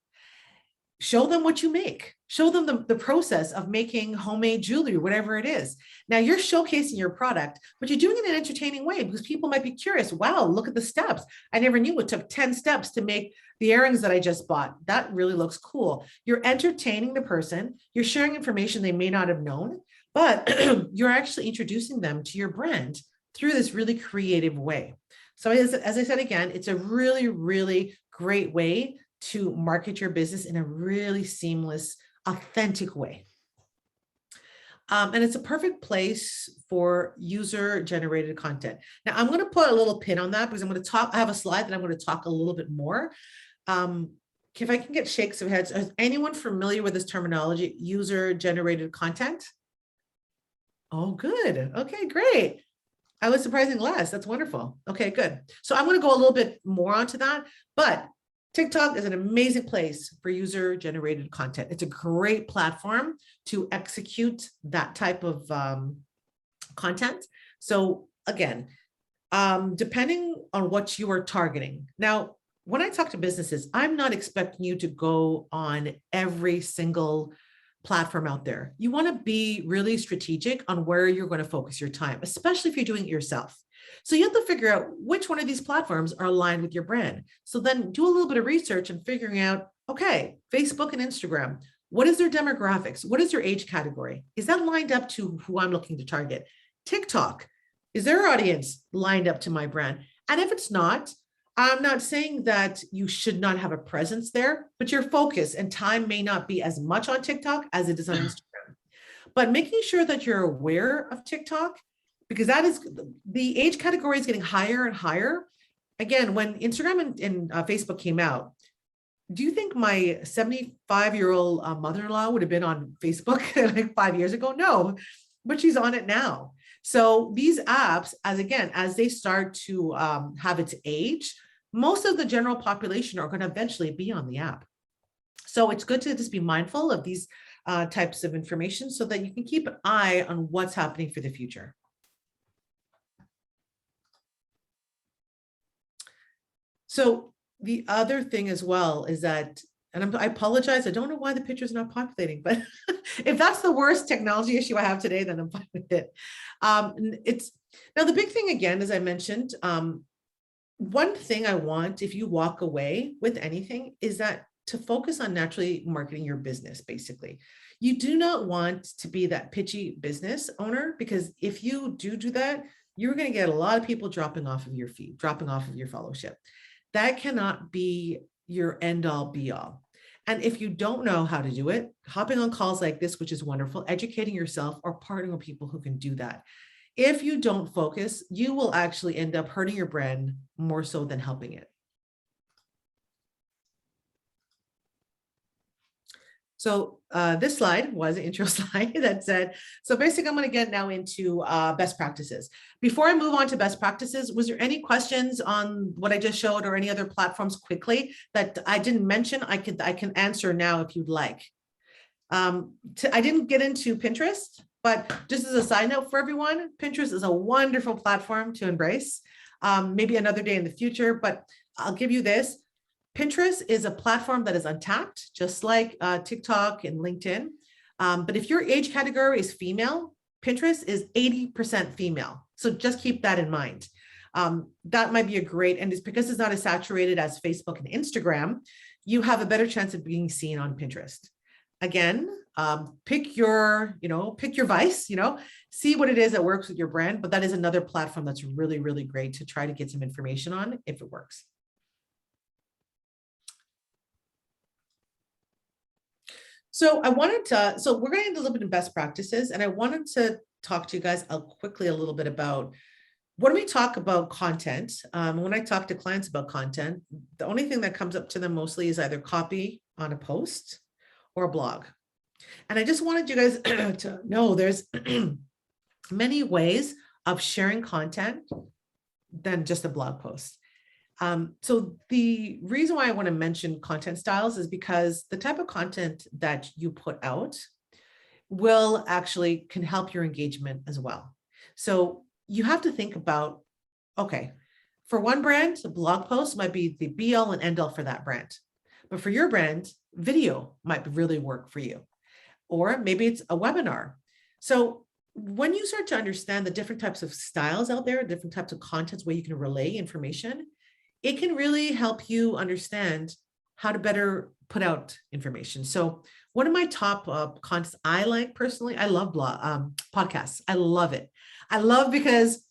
Show them what you make. Show them the process of making homemade jewelry, whatever it is. Now you're showcasing your product, but you're doing it in an entertaining way because people might be curious. Wow, look at the steps. I never knew it took 10 steps to make the earrings that I just bought. That really looks cool. You're entertaining the person. You're sharing information they may not have known, but you're actually introducing them to your brand through this really creative way. So as I said, again, it's a really, really great way to market your business in a really seamless, authentic way. And it's a perfect place for user-generated content. Now, I'm going to put a little pin on that because I'm going to talk, I have a slide that I'm going to talk a little bit more. If I can get shakes of heads, is anyone familiar with this terminology, user-generated content? Oh, good. Okay, great. I was surprising less. That's wonderful. Okay, good. So I'm going to go a little bit more onto that, but TikTok is an amazing place for user-generated content. It's a great platform to execute that type of content. So again, depending on what you are targeting. Now, when I talk to businesses, I'm not expecting you to go on every single platform out there. You want to be really strategic on where you're going to focus your time, especially if you're doing it yourself. So you have to figure out which one of these platforms are aligned with your brand. So then do a little bit of research and figuring out, okay, Facebook and Instagram, what is their demographics? What is their age category? Is that lined up to who I'm looking to target? TikTok, is their audience lined up to my brand? And if it's not, I'm not saying that you should not have a presence there, but your focus and time may not be as much on TikTok as it is on Instagram. But making sure that you're aware of TikTok, because that is, the age category is getting higher and higher. Again, when Instagram and Facebook came out, do you think my 75-year-old mother-in-law would have been on Facebook like 5 years ago? No, but she's on it now. So these apps, as they start to have its age, most of the general population are going to eventually be on the app. So it's good to just be mindful of these types of information so that you can keep an eye on what's happening for the future. So the other thing as well is that, and I apologize, I don't know why the picture is not populating, but if that's the worst technology issue I have today, then I'm fine with it. Now the big thing again, as I mentioned, one thing I want, if you walk away with anything, is that to focus on naturally marketing your business, basically. You do not want to be that pitchy business owner, because if you do that, you're going to get a lot of people dropping off of your feed, dropping off of your fellowship. That cannot be your end all be all. And if you don't know how to do it, hopping on calls like this, which is wonderful, educating yourself or partnering with people who can do that. If you don't focus, you will actually end up hurting your brand more so than helping it. So this slide was an intro slide that said, so basically I'm going to get now into best practices. Before I move on to best practices, was there any questions on what I just showed or any other platforms quickly that I didn't mention? I can answer now if you'd like. I didn't get into Pinterest, but just as a side note for everyone, Pinterest is a wonderful platform to embrace. Maybe another day in the future, but I'll give you this. Pinterest is a platform that is untapped, just like TikTok and LinkedIn. But if your age category is female, Pinterest is 80% female. So just keep that in mind. That might be a great, and it's because it's not as saturated as Facebook and Instagram, you have a better chance of being seen on Pinterest. again, pick your vice, see what it is that works with your brand. But that is another platform that's really, really great to try to get some information on if it works. So we're going into a little bit of best practices, and I wanted to talk to you guys quickly a little bit about when we talk about content. When I talk to clients about content, the only thing that comes up to them mostly is either copy on a post or a blog. And I just wanted you guys to know there's many ways of sharing content than just a blog post. So the reason why I want to mention content styles is because the type of content that you put out can help your engagement as well. So you have to think about, okay, for one brand, a blog post might be the be all and end all for that brand. But for your brand, video might really work for you. Or maybe it's a webinar. So when you start to understand the different types of styles out there, different types of contents where you can relay information, it can really help you understand how to better put out information. So one of my top contents I like personally, I love podcasts. I love it. I love because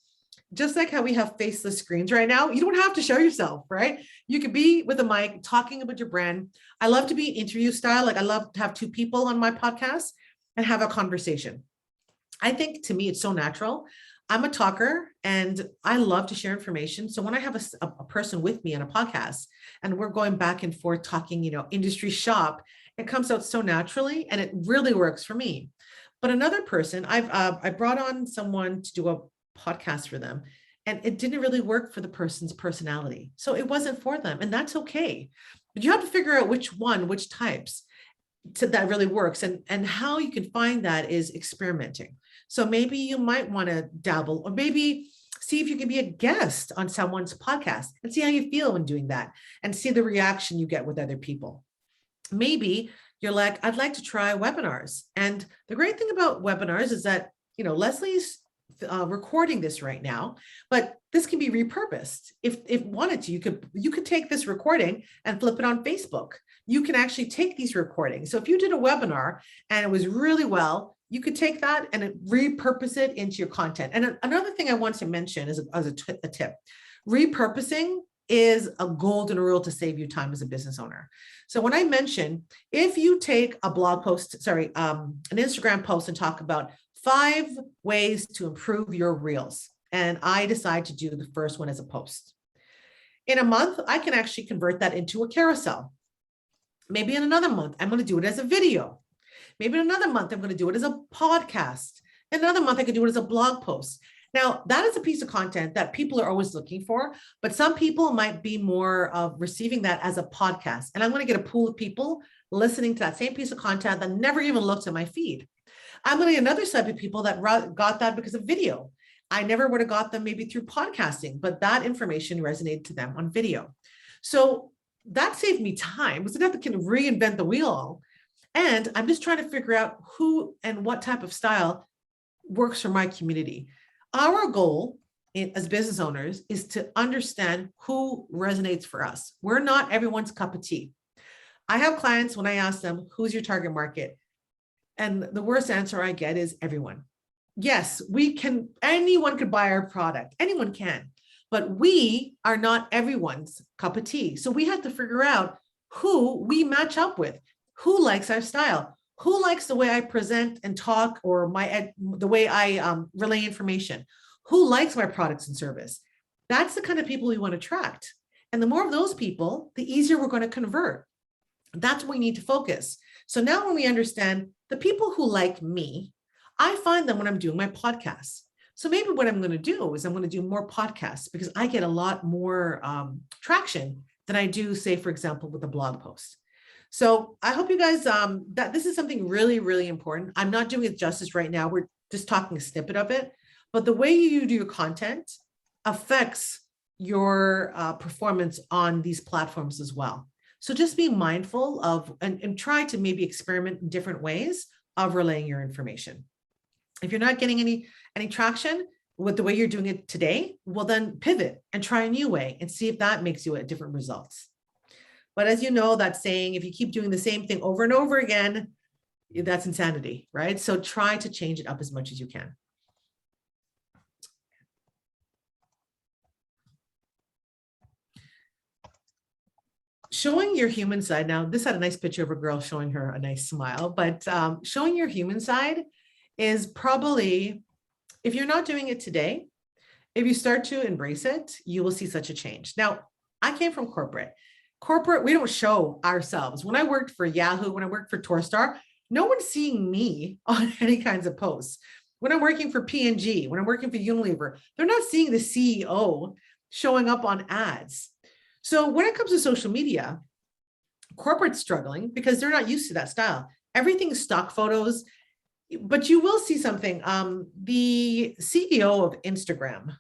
just like how we have faceless screens right now, you don't have to show yourself, right? You could be with a mic talking about your brand. I love to be interview style. Like I love to have two people on my podcast and have a conversation. I think to me, it's so natural. I'm a talker and I love to share information. So when I have a person with me on a podcast and we're going back and forth talking, industry shop, it comes out so naturally and it really works for me. But another person, I brought on someone to do a podcast for them and it didn't really work for the person's personality. So it wasn't for them, and that's okay. But you have to figure out which types that really works, and how you can find that is experimenting. So maybe you might want to dabble, or maybe see if you can be a guest on someone's podcast and see how you feel when doing that and see the reaction you get with other people. Maybe you're like, I'd like to try webinars. And the great thing about webinars is that, Leslie's recording this right now, but this can be repurposed. If wanted to, you could take this recording and flip it on Facebook. You can actually take these recordings. So if you did a webinar and it was really well, you could take that and repurpose it into your content. And another thing I want to mention as a tip, repurposing is a golden rule to save you time as a business owner. So when I mention, if you take a blog post, an Instagram post and talk about 5 ways to improve your reels, and I decide to do the first one as a post. In a month, I can actually convert that into a carousel. Maybe in another month, I'm going to do it as a video. Maybe in another month, I'm going to do it as a podcast. In another month, I could do it as a blog post. Now, that is a piece of content that people are always looking for, but some people might be more of receiving that as a podcast. And I'm going to get a pool of people listening to that same piece of content that never even looked at my feed. I'm going to get another set of people that got that because of video. I never would have got them maybe through podcasting, but that information resonated to them on video. So that saved me time because I didn't have to reinvent the wheel. And I'm just trying to figure out who and what type of style works for my community. Our goal as business owners is to understand who resonates for us. We're not everyone's cup of tea. I have clients when I ask them, who's your target market? And the worst answer I get is everyone. Yes, anyone could buy our product. Anyone can, but we are not everyone's cup of tea. So we have to figure out who we match up with, who likes our style, who likes the way I present and talk, or the way I relay information, who likes my products and service. That's the kind of people we want to attract. And the more of those people, the easier we're going to convert. That's what we need to focus. So now when we understand the people who like me, I find them when I'm doing my podcasts. So maybe what I'm going to do is I'm going to do more podcasts because I get a lot more traction than I do, say, for example, with a blog post. So I hope you guys, that this is something really, really important. I'm not doing it justice right now. We're just talking a snippet of it, but the way you do your content affects your performance on these platforms as well. So just be mindful of and try to maybe experiment in different ways of relaying your information. If you're not getting any traction with the way you're doing it today, well, then pivot and try a new way and see if that makes you a different results. But as you know, that saying, if you keep doing the same thing over and over again, that's insanity, right? So try to change it up as much as you can. Showing your human side. Now, this had a nice picture of a girl showing her a nice smile, but showing your human side is probably, if you're not doing it today, if you start to embrace it, you will see such a change. Now, I came from corporate. Corporate, we don't show ourselves. When I worked for Yahoo, when I worked for Torstar, no one's seeing me on any kinds of posts. When I'm working for P&G, when I'm working for Unilever, they're not seeing the CEO showing up on ads. So when it comes to social media, corporate's struggling because they're not used to that style. Everything's stock photos, but you will see something. The CEO of Instagram,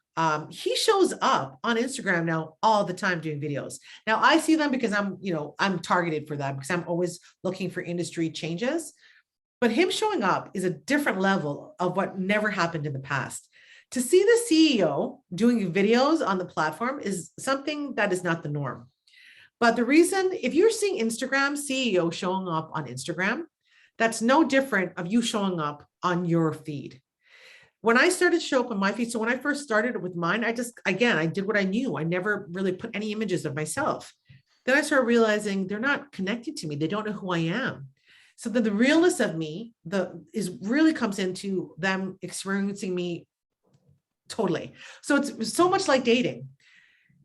he shows up on Instagram now all the time doing videos. Now I see them because I'm targeted for that because I'm always looking for industry changes. But him showing up is a different level of what never happened in the past. To see the CEO doing videos on the platform is something that is not the norm. But the reason, if you're seeing Instagram CEO showing up on Instagram, that's no different of you showing up on your feed. When I started to show up on my feed, so when I first started with mine, I did what I knew. I never really put any images of myself. Then I started realizing they're not connected to me. They don't know who I am. So then the realness of me really comes into them experiencing me totally. So it's so much like dating.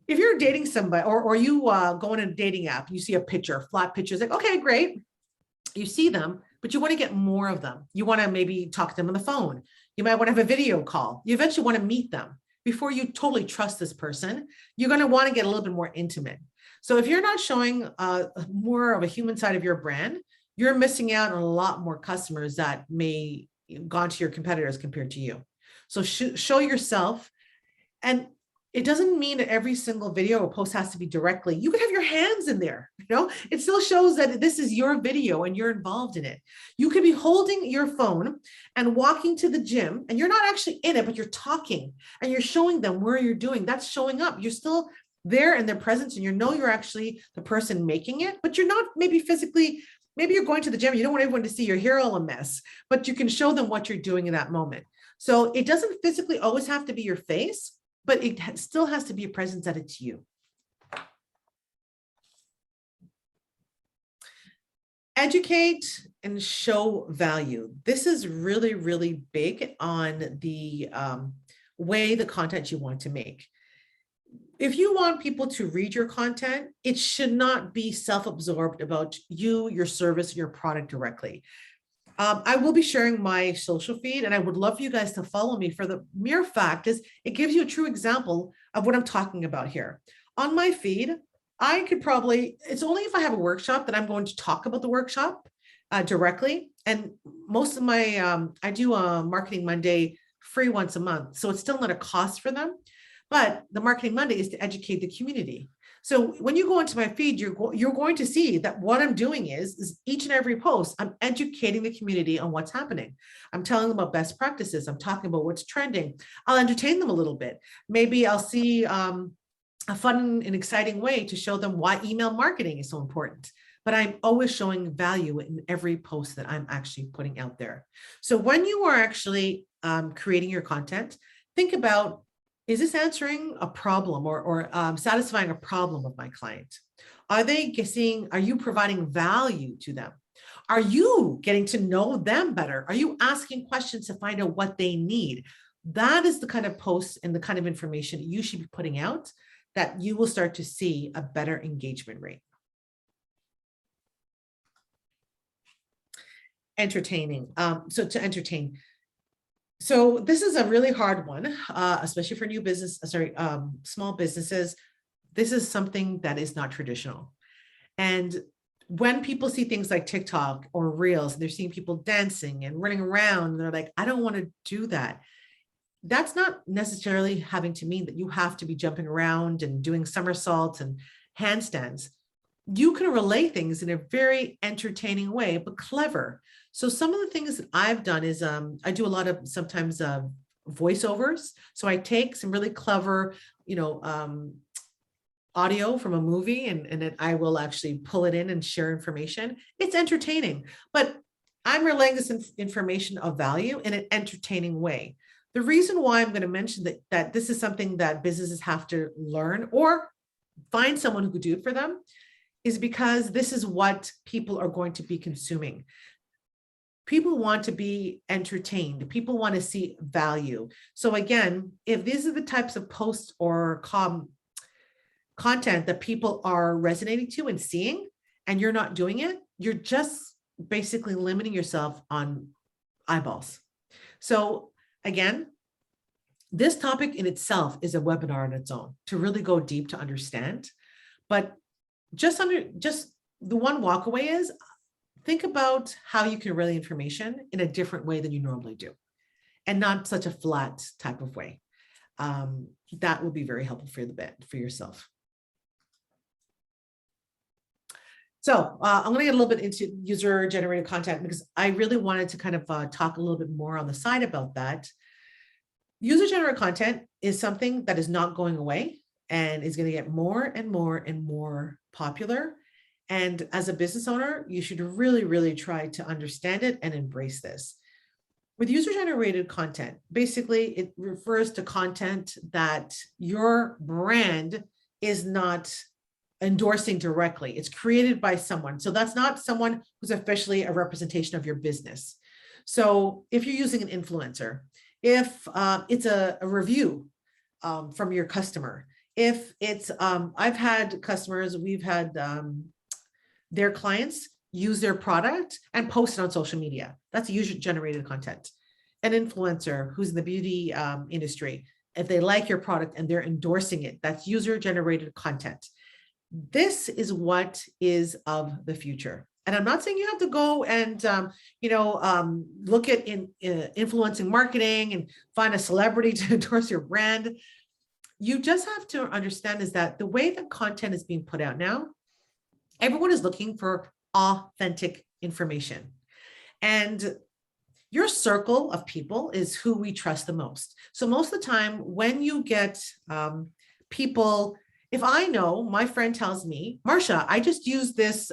If you're dating somebody or you go on a dating app, you see a picture, flat pictures, like, okay, great. You see them, but you want to get more of them. You want to maybe talk to them on the phone. You might want to have a video call. You eventually want to meet them. Before you totally trust this person, you're going to want to get a little bit more intimate. So if you're not showing more of a human side of your brand, you're missing out on a lot more customers that may gone to your competitors compared to you. So show yourself. And it doesn't mean that every single video or post has to be directly. You can have your hands in there. It still shows that this is your video and you're involved in it. You could be holding your phone and walking to the gym and you're not actually in it, but you're talking and you're showing them where you're doing. That's showing up. You're still there in their presence and you're actually the person making it, but you're not maybe physically. Maybe you're going to the gym. You don't want everyone to see your hair all a mess, but you can show them what you're doing in that moment. So it doesn't physically always have to be your face, but it still has to be a presence that it's you. Educate and show value. This is really, really big on the way the content you want to make. If you want people to read your content, it should not be self-absorbed about you, your service, your product directly. I will be sharing my social feed and I would love for you guys to follow me for the mere fact is it gives you a true example of what I'm talking about here. On my feed, I could probably, it's only if I have a workshop that I'm going to talk about the workshop directly. And most of my, I do a Marketing Monday free once a month. So it's still not a cost for them. But the Marketing Monday is to educate the community. So when you go into my feed, you're going to see that what I'm doing is each and every post, I'm educating the community on what's happening. I'm telling them about best practices. I'm talking about what's trending. I'll entertain them a little bit. Maybe I'll see a fun and exciting way to show them why email marketing is so important. But I'm always showing value in every post that I'm actually putting out there. So when you are actually creating your content, think about, is this answering a problem or satisfying a problem of my client? Are you providing value to them? Are you getting to know them better? Are you asking questions to find out what they need? That is the kind of posts and the kind of information you should be putting out that you will start to see a better engagement rate. Entertaining. So to entertain. So this is a really hard one, especially for small businesses. This is something that is not traditional. And when people see things like TikTok or Reels, and they're seeing people dancing and running around, and they're like, I don't want to do that. That's not necessarily having to mean that you have to be jumping around and doing somersaults and handstands. You can relay things in a very entertaining way, but clever. So some of the things that I've done is I do a lot of sometimes voiceovers. So I take some really clever, audio from a movie and then I will actually pull it in and share information. It's entertaining, but I'm relaying this information of value in an entertaining way. The reason why I'm going to mention that this is something that businesses have to learn or find someone who could do it for them is because this is what people are going to be consuming. People want to be entertained. People want to see value. So again, if these are the types of posts or content that people are resonating to and seeing, and you're not doing it, you're just basically limiting yourself on eyeballs. So again, this topic in itself is a webinar on its own to really go deep to understand. But just the one walkaway is think about how you can relay information in a different way than you normally do, and not such a flat type of way. That will be very helpful for yourself. So I'm going to get a little bit into user-generated content because I really wanted to kind of talk a little bit more on the side about that. User-generated content is something that is not going away and is going to get more and more and more popular. And as a business owner, you should really, really try to understand it and embrace this. With user-generated content, basically, it refers to content that your brand is not endorsing directly. It's created by someone. So that's not someone who's officially a representation of your business. So if you're using an influencer, if it's a review from your customer, if it's, I've had customers, we've had their clients use their product and post it on social media. That's user-generated content. An influencer who's in the beauty industry, if they like your product and they're endorsing it, that's user-generated content. This is what is of the future. And I'm not saying you have to go and, look at influencing marketing and find a celebrity to endorse your brand. You just have to understand is that the way that content is being put out now, everyone is looking for authentic information. And your circle of people is who we trust the most. So most of the time when you get people, if I know my friend tells me, Marcia, I just used this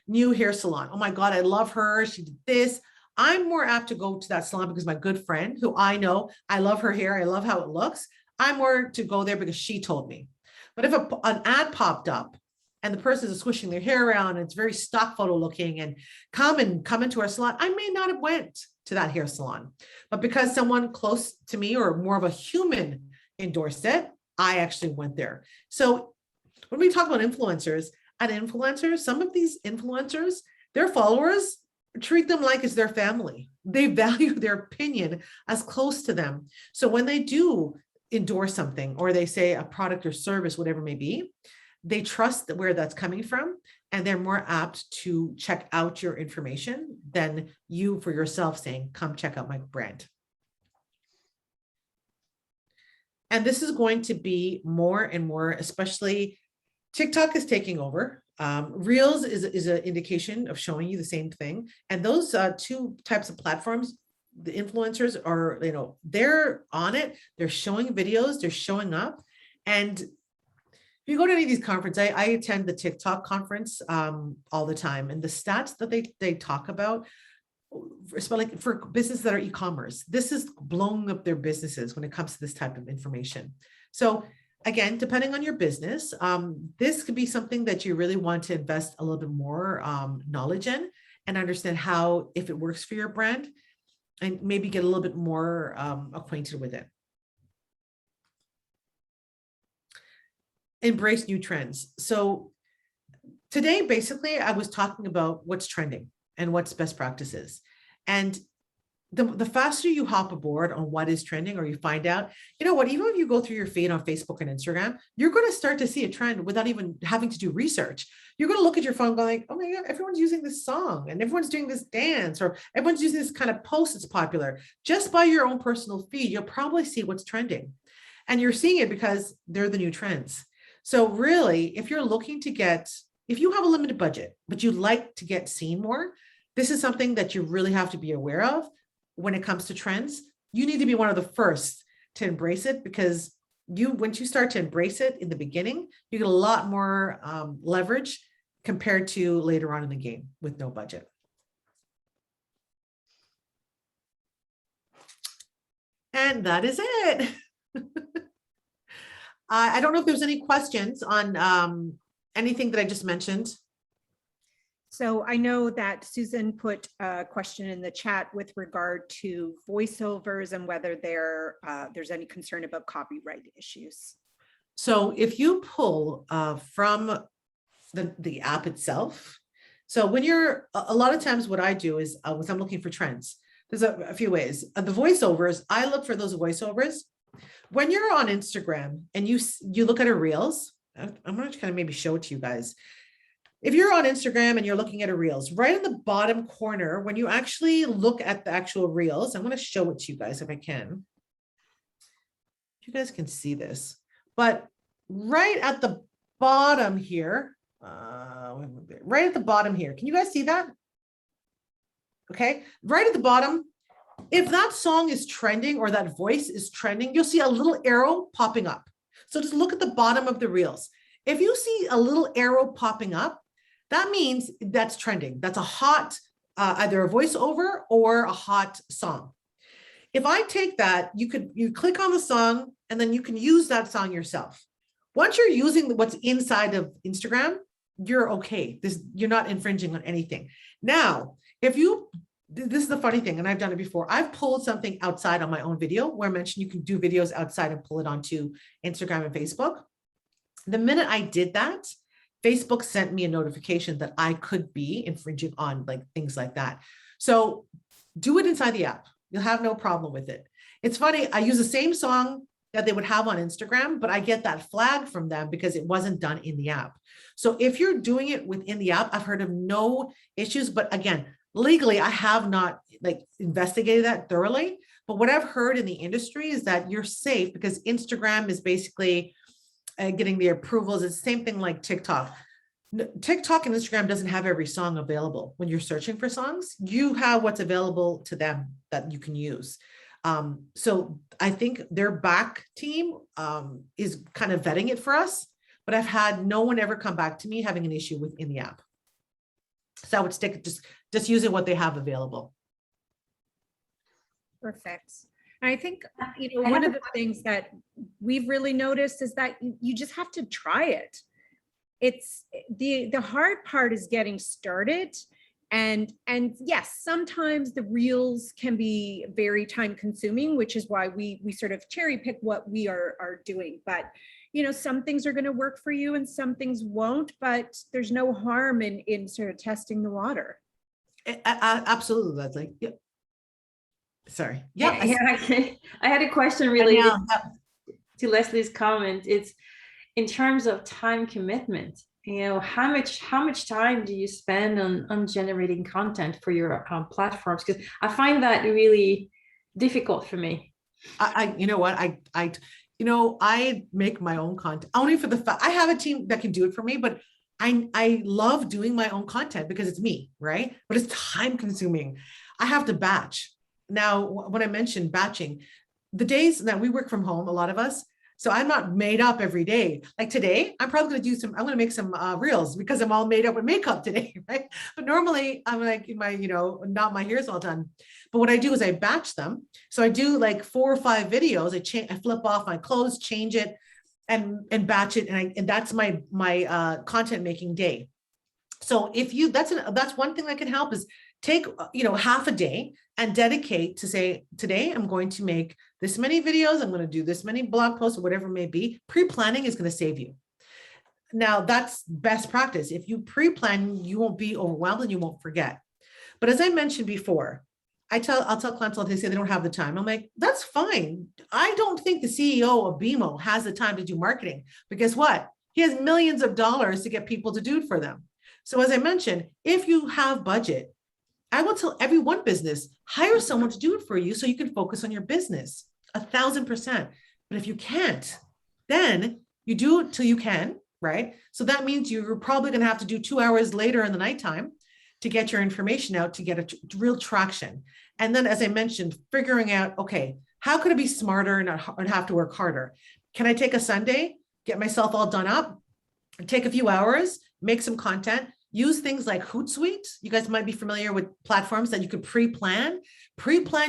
new hair salon. Oh my God, I love her. She did this. I'm more apt to go to that salon because my good friend who I know, I love her hair. I love how it looks. I'm more to go there because she told me. But if an ad popped up and the person is swishing their hair around and it's very stock photo looking and come into our salon, I may not have went to that hair salon, but because someone close to me or more of a human endorsed it, I actually went there. So when we talk about influencers, some of these influencers, their followers treat them like it's their family. They value their opinion as close to them. So when they do endorse something or they say a product or service, whatever it may be, they trust where that's coming from and they're more apt to check out your information than you for yourself saying, come check out my brand. And this is going to be more and more, especially TikTok is taking over. Reels is an indication of showing you the same thing. And those two types of platforms, the influencers are, they're on it. They're showing videos, they're showing up. And if you go to any of these conferences, I attend the TikTok conference all the time. And the stats that they talk about, especially for businesses that are e-commerce, this is blowing up their businesses when it comes to this type of information. So again, depending on your business, this could be something that you really want to invest a little bit more knowledge in and understand how, if it works for your brand, and maybe get a little bit more acquainted with it. Embrace new trends. So today, basically, I was talking about what's trending and what's best practices. And the faster you hop aboard on what is trending, or you find out, even if you go through your feed on Facebook and Instagram, you're going to start to see a trend without even having to do research. You're going to look at your phone going, oh my God, everyone's using this song and everyone's doing this dance, or everyone's using this kind of post that's popular. Just by your own personal feed, you'll probably see what's trending. And you're seeing it because they're the new trends. So really, if you're looking to if you have a limited budget, but you'd like to get seen more, this is something that you really have to be aware of. When it comes to trends, you need to be one of the first to embrace it, because once you start to embrace it in the beginning, you get a lot more leverage compared to later on in the game with no budget. And that is it. I don't know if there's any questions on anything that I just mentioned. So I know that Susan put a question in the chat with regard to voiceovers and whether there's any concern about copyright issues. So if you pull from the app itself, so when you're, a lot of times what I do is when I'm looking for trends, there's a few ways. The voiceovers, I look for those voiceovers. When you're on Instagram and you look at a Reels, I'm going to kind of maybe show it to you guys. If you're on Instagram and you're looking at a Reels, right in the bottom corner, when you actually look at the actual Reels, I'm going to show it to you guys if I can. You guys can see this, but right at the bottom here, right at the bottom here, can you guys see that? Okay, right at the bottom, if that song is trending or that voice is trending, you'll see a little arrow popping up. So just look at the bottom of the Reels. If you see a little arrow popping up, that means that's trending. That's a hot, either a voiceover or a hot song. If I take that, you click on the song and then you can use that song yourself. Once you're using what's inside of Instagram, you're okay. You're not infringing on anything. Now, this is the funny thing, and I've done it before. I've pulled something outside on my own video where I mentioned you can do videos outside and pull it onto Instagram and Facebook. The minute I did that, Facebook sent me a notification that I could be infringing on like things like that. So do it inside the app. You'll have no problem with it. It's funny. I use the same song that they would have on Instagram, but I get that flag from them because it wasn't done in the app. So if you're doing it within the app, I've heard of no issues, but again, legally, I have not like investigated that thoroughly, but what I've heard in the industry is that you're safe because Instagram is basically getting the approvals. It's the same thing like TikTok. TikTok and Instagram doesn't have every song available. When you're searching for songs, you have what's available to them that you can use. So I think their back team is kind of vetting it for us, but I've had no one ever come back to me having an issue within the app. So I would stick just using what they have available. Perfect. And I think, one of the things that we've really noticed is that you just have to try it. It's the hard part is getting started. And yes, sometimes the Reels can be very time consuming, which is why we sort of cherry pick what we are doing. But, some things are going to work for you and some things won't, but there's no harm in sort of testing the water. Absolutely, Leslie. Yep. Sorry. Yeah, I had a question related to Leslie's comment. It's in terms of time commitment. How much time do you spend on generating content for your platforms? Because I find that really difficult for me. I make my own content only for the fact I have a team that can do it for me, but I love doing my own content because it's me, right? But it's time consuming. I have to batch. Now, when I mentioned batching, the days that we work from home, a lot of us, so I'm not made up every day. Like today, I'm probably going to I'm going to make some Reels because I'm all made up with makeup today, right? But normally I'm like in my, not my hair's all done. But what I do is I batch them. So I do like 4 or 5 videos. I flip off my clothes, change it and batch it. And that's my content making day. So if that's one thing that can help is take, half a day and dedicate to say, today I'm going to make this many videos. I'm going to do this many blog posts or whatever it may be. Pre-planning is going to save you. Now that's best practice. If you pre-plan, you won't be overwhelmed and you won't forget. But as I mentioned before, I'll tell clients all they say they don't have the time. I'm like, that's fine. I don't think the CEO of BMO has the time to do marketing, but guess what? He has millions of dollars to get people to do it for them. So as I mentioned, if you have budget, I will tell every one business, hire someone to do it for you so you can focus on your business 1,000%. But if you can't, then you do it till you can, right? So that means you're probably going to have to do 2 hours later in the nighttime to get your information out, to get a real traction. And then, as I mentioned, figuring out, okay, how could I be smarter and not have to work harder? Can I take a Sunday, get myself all done up, take a few hours, make some content, use things like Hootsuite. You guys might be familiar with platforms that you could pre-plan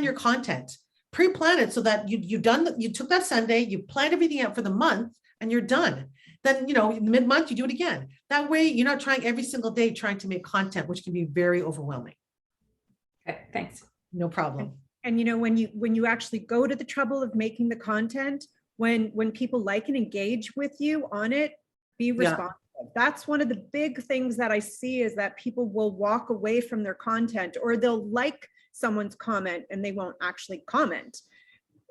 your content. pre-plan it so that you took that Sunday, you planned everything out for the month, and you're done. Then, in mid-month, you do it again. That way, you're not trying every single day trying to make content, which can be very overwhelming. Okay, thanks. No problem. And when you actually go to the trouble of making the content, when people like and engage with you on it, be responsive. That's one of the big things that I see, is that people will walk away from their content, or they'll like someone's comment and they won't actually comment.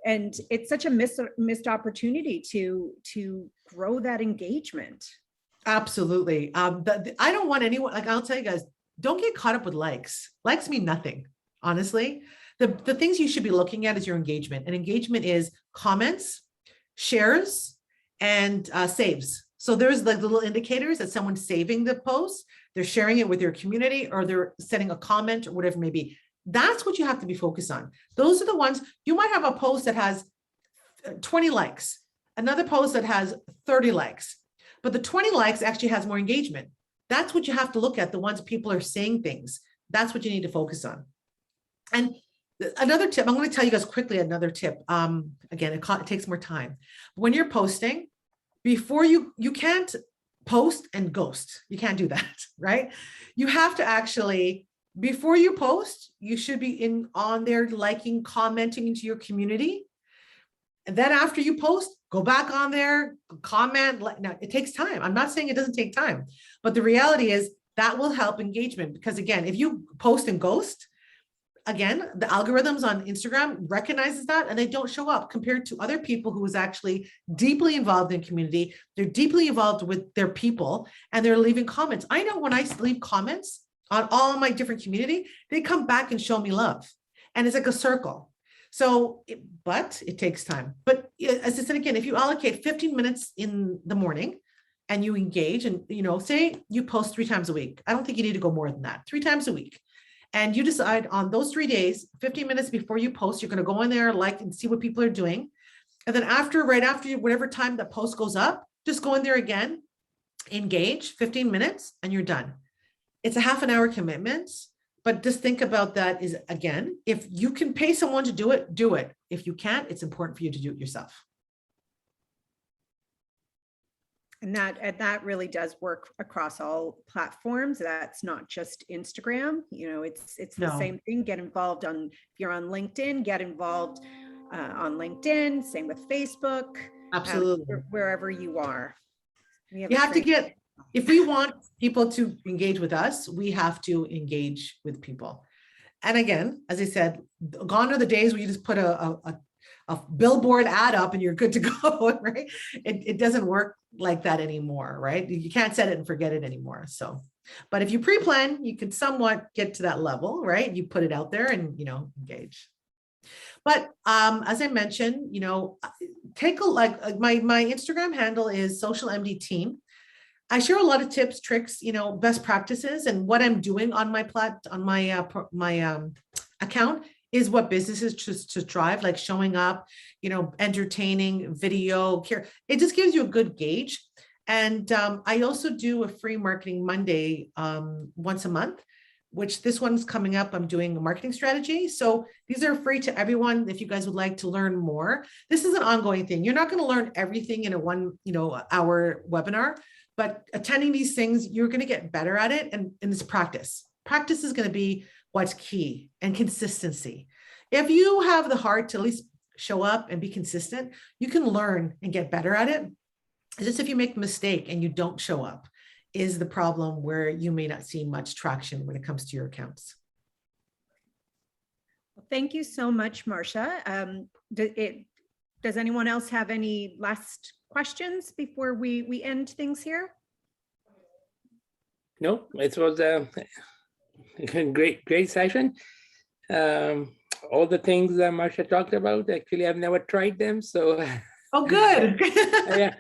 And it's such a missed opportunity to grow that engagement. Absolutely. I don't want anyone, like, I'll tell you guys, don't get caught up with likes. Likes mean nothing, honestly. The things you should be looking at is your engagement. And engagement is comments, shares, and saves. So there's like little indicators that someone's saving the post, they're sharing it with their community, or they're sending a comment or whatever it may be. That's what you have to be focused on. Those are the ones. You might have a post that has 20 likes, another post that has 30 likes, but the 20 likes actually has more engagement. That's what you have to look at, the ones people are saying things. That's what you need to focus on. And another tip, I'm going to tell you guys quickly another tip. Again, it takes more time. When you're posting, before you can't post and ghost. You can't do that, right? You have to actually, before you post, you should be on there liking, commenting into your community. And then after you post, go back on there, comment. Now, it takes time. I'm not saying it doesn't take time, but the reality is that will help engagement, because again, if you post and ghost, again, the algorithms on Instagram recognizes that, and they don't show up compared to other people who is actually deeply involved in community. They're deeply involved with their people, and they're leaving comments. I know when I leave comments on all my different community, they come back and show me love, and it's like a circle. So, but it takes time. But as I said, again, if you allocate 15 minutes in the morning and you engage, and say you post 3 times a week, I don't think you need to go more than that, 3 times a week. And you decide on those 3 days, 15 minutes before you post, you're going to go in there, like, and see what people are doing. And then right after whatever time the post goes up, just go in there again, engage 15 minutes, and you're done. It's a half an hour commitment, but just think about that is, again, if you can pay someone to do it, do it. If you can't, it's important for you to do it yourself. And that really does work across all platforms. That's not just Instagram. It's the same thing. Get involved if you're on LinkedIn, get involved on LinkedIn. Same with Facebook. Absolutely. Wherever you are. You have to get, if we want people to engage with us, we have to engage with people. And again, as I said, gone are the days where you just put a billboard ad up and you're good to go, right? It doesn't work like that anymore, right? You can't set it and forget it anymore. So, but if you pre-plan, you can somewhat get to that level, right? You put it out there and, engage. But as I mentioned, take my Instagram handle is socialmdteam. I share a lot of tips, tricks, best practices, and what I'm doing on my account is what businesses to drive, like showing up, entertaining, video, care. It just gives you a good gauge. And I also do a free Marketing Monday once a month, which this one's coming up. I'm doing a marketing strategy. So these are free to everyone if you guys would like to learn more. This is an ongoing thing. You're not going to learn everything in a 1 hour webinar, but attending these things, you're going to get better at it. And it's practice. Practice is going to be what's key, and consistency. If you have the heart to at least show up and be consistent, you can learn and get better at it. It's just if you make a mistake and you don't show up is the problem, where you may not see much traction when it comes to your accounts. Well, thank you so much, Marcia. Does anyone else have any last questions before we end things here? No, it was a great session. All the things that Marcia talked about, actually, I've never tried them. So, oh, good. Yeah,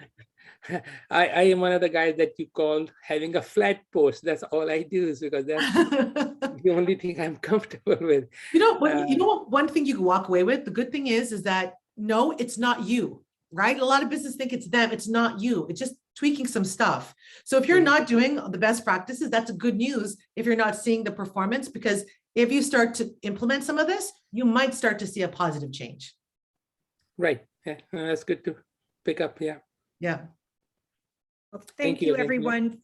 I am one of the guys that you call having a flat post. That's all I do, is because that's the only thing I'm comfortable with. One thing you can walk away with. The good thing is that no, it's not you, right? A lot of businesses think it's them. It's not you. It's just tweaking some stuff. So if you're not doing the best practices, that's a good news if you're not seeing the performance, because if you start to implement some of this, you might start to see a positive change. Right. Yeah, that's good to pick up. Yeah. Yeah. Well, Thank thank you you again. everyone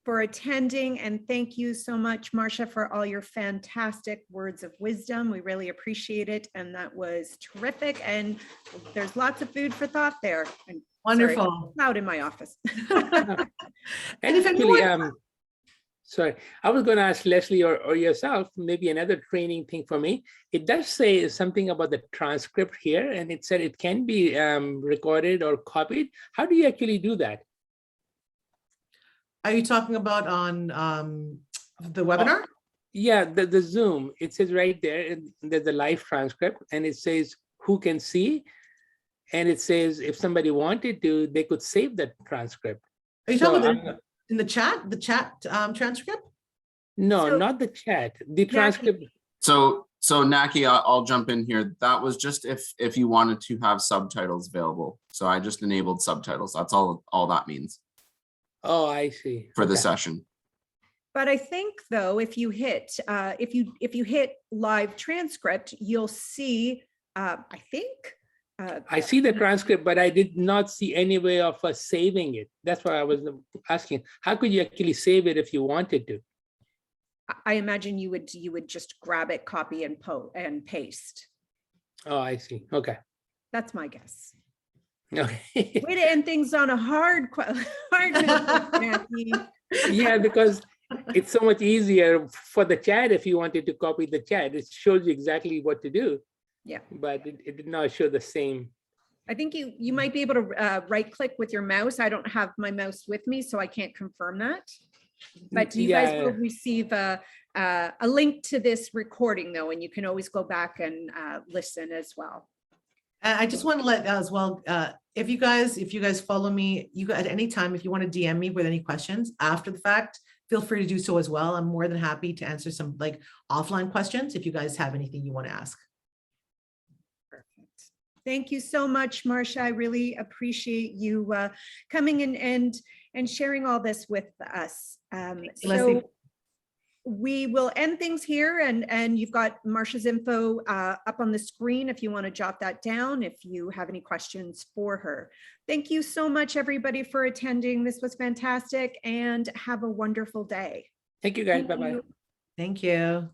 for attending, and thank you so much, Marcia, for all your fantastic words of wisdom. We really appreciate it, and that was terrific. And there's lots of food for thought there. And sorry, Wonderful. loud in my office. And if Actually, anyone, sorry, I was going to ask Leslie or yourself, maybe another training thing for me. It does say something about the transcript here, and it said it can be recorded or copied. How do you actually do that? are you talking about on the webinar? Yeah, the Zoom, it says right there, and there's a live transcript, and it says who can see, and it says if somebody wanted to, they could save that transcript. Are you So talking about in the chat transcript? no, So- not the chat, the transcript. So Naki, I'll jump in here. That was just if you wanted to have subtitles available. So I just enabled subtitles. That's all that means Oh, I see. for the Okay. session. But I think though, if you hit live transcript, you'll see, I think. I see the transcript, but I did not see any way of saving it. That's why I was asking, how could you actually save it if you wanted to? I imagine you would just grab it, copy and paste. Oh, I see. Okay. That's my guess. Okay. Way to end things on a hard note, Jackie. Yeah, because it's so much easier for the chat if you wanted to copy the chat. It shows you exactly what to do. Yeah. But it did not show the same. I think you might be able to right click with your mouse. I don't have my mouse with me, so I can't confirm that. But you guys will receive a link to this recording though, and you can always go back and listen as well. I just want to let as well, if you guys follow me, you at any time, if you want to DM me with any questions after the fact, feel free to do so as well. I'm more than happy to answer some like offline questions if you guys have anything you want to ask. Perfect. Thank you so much, Marcia. I really appreciate you coming in and sharing all this with us. Leslie. So we will end things here, and you've got Marcia's info up on the screen if you want to jot that down, if you have any questions for her. Thank you so much, everybody, for attending. This was fantastic, and have a wonderful day. Thank you guys. Bye-bye. Thank you.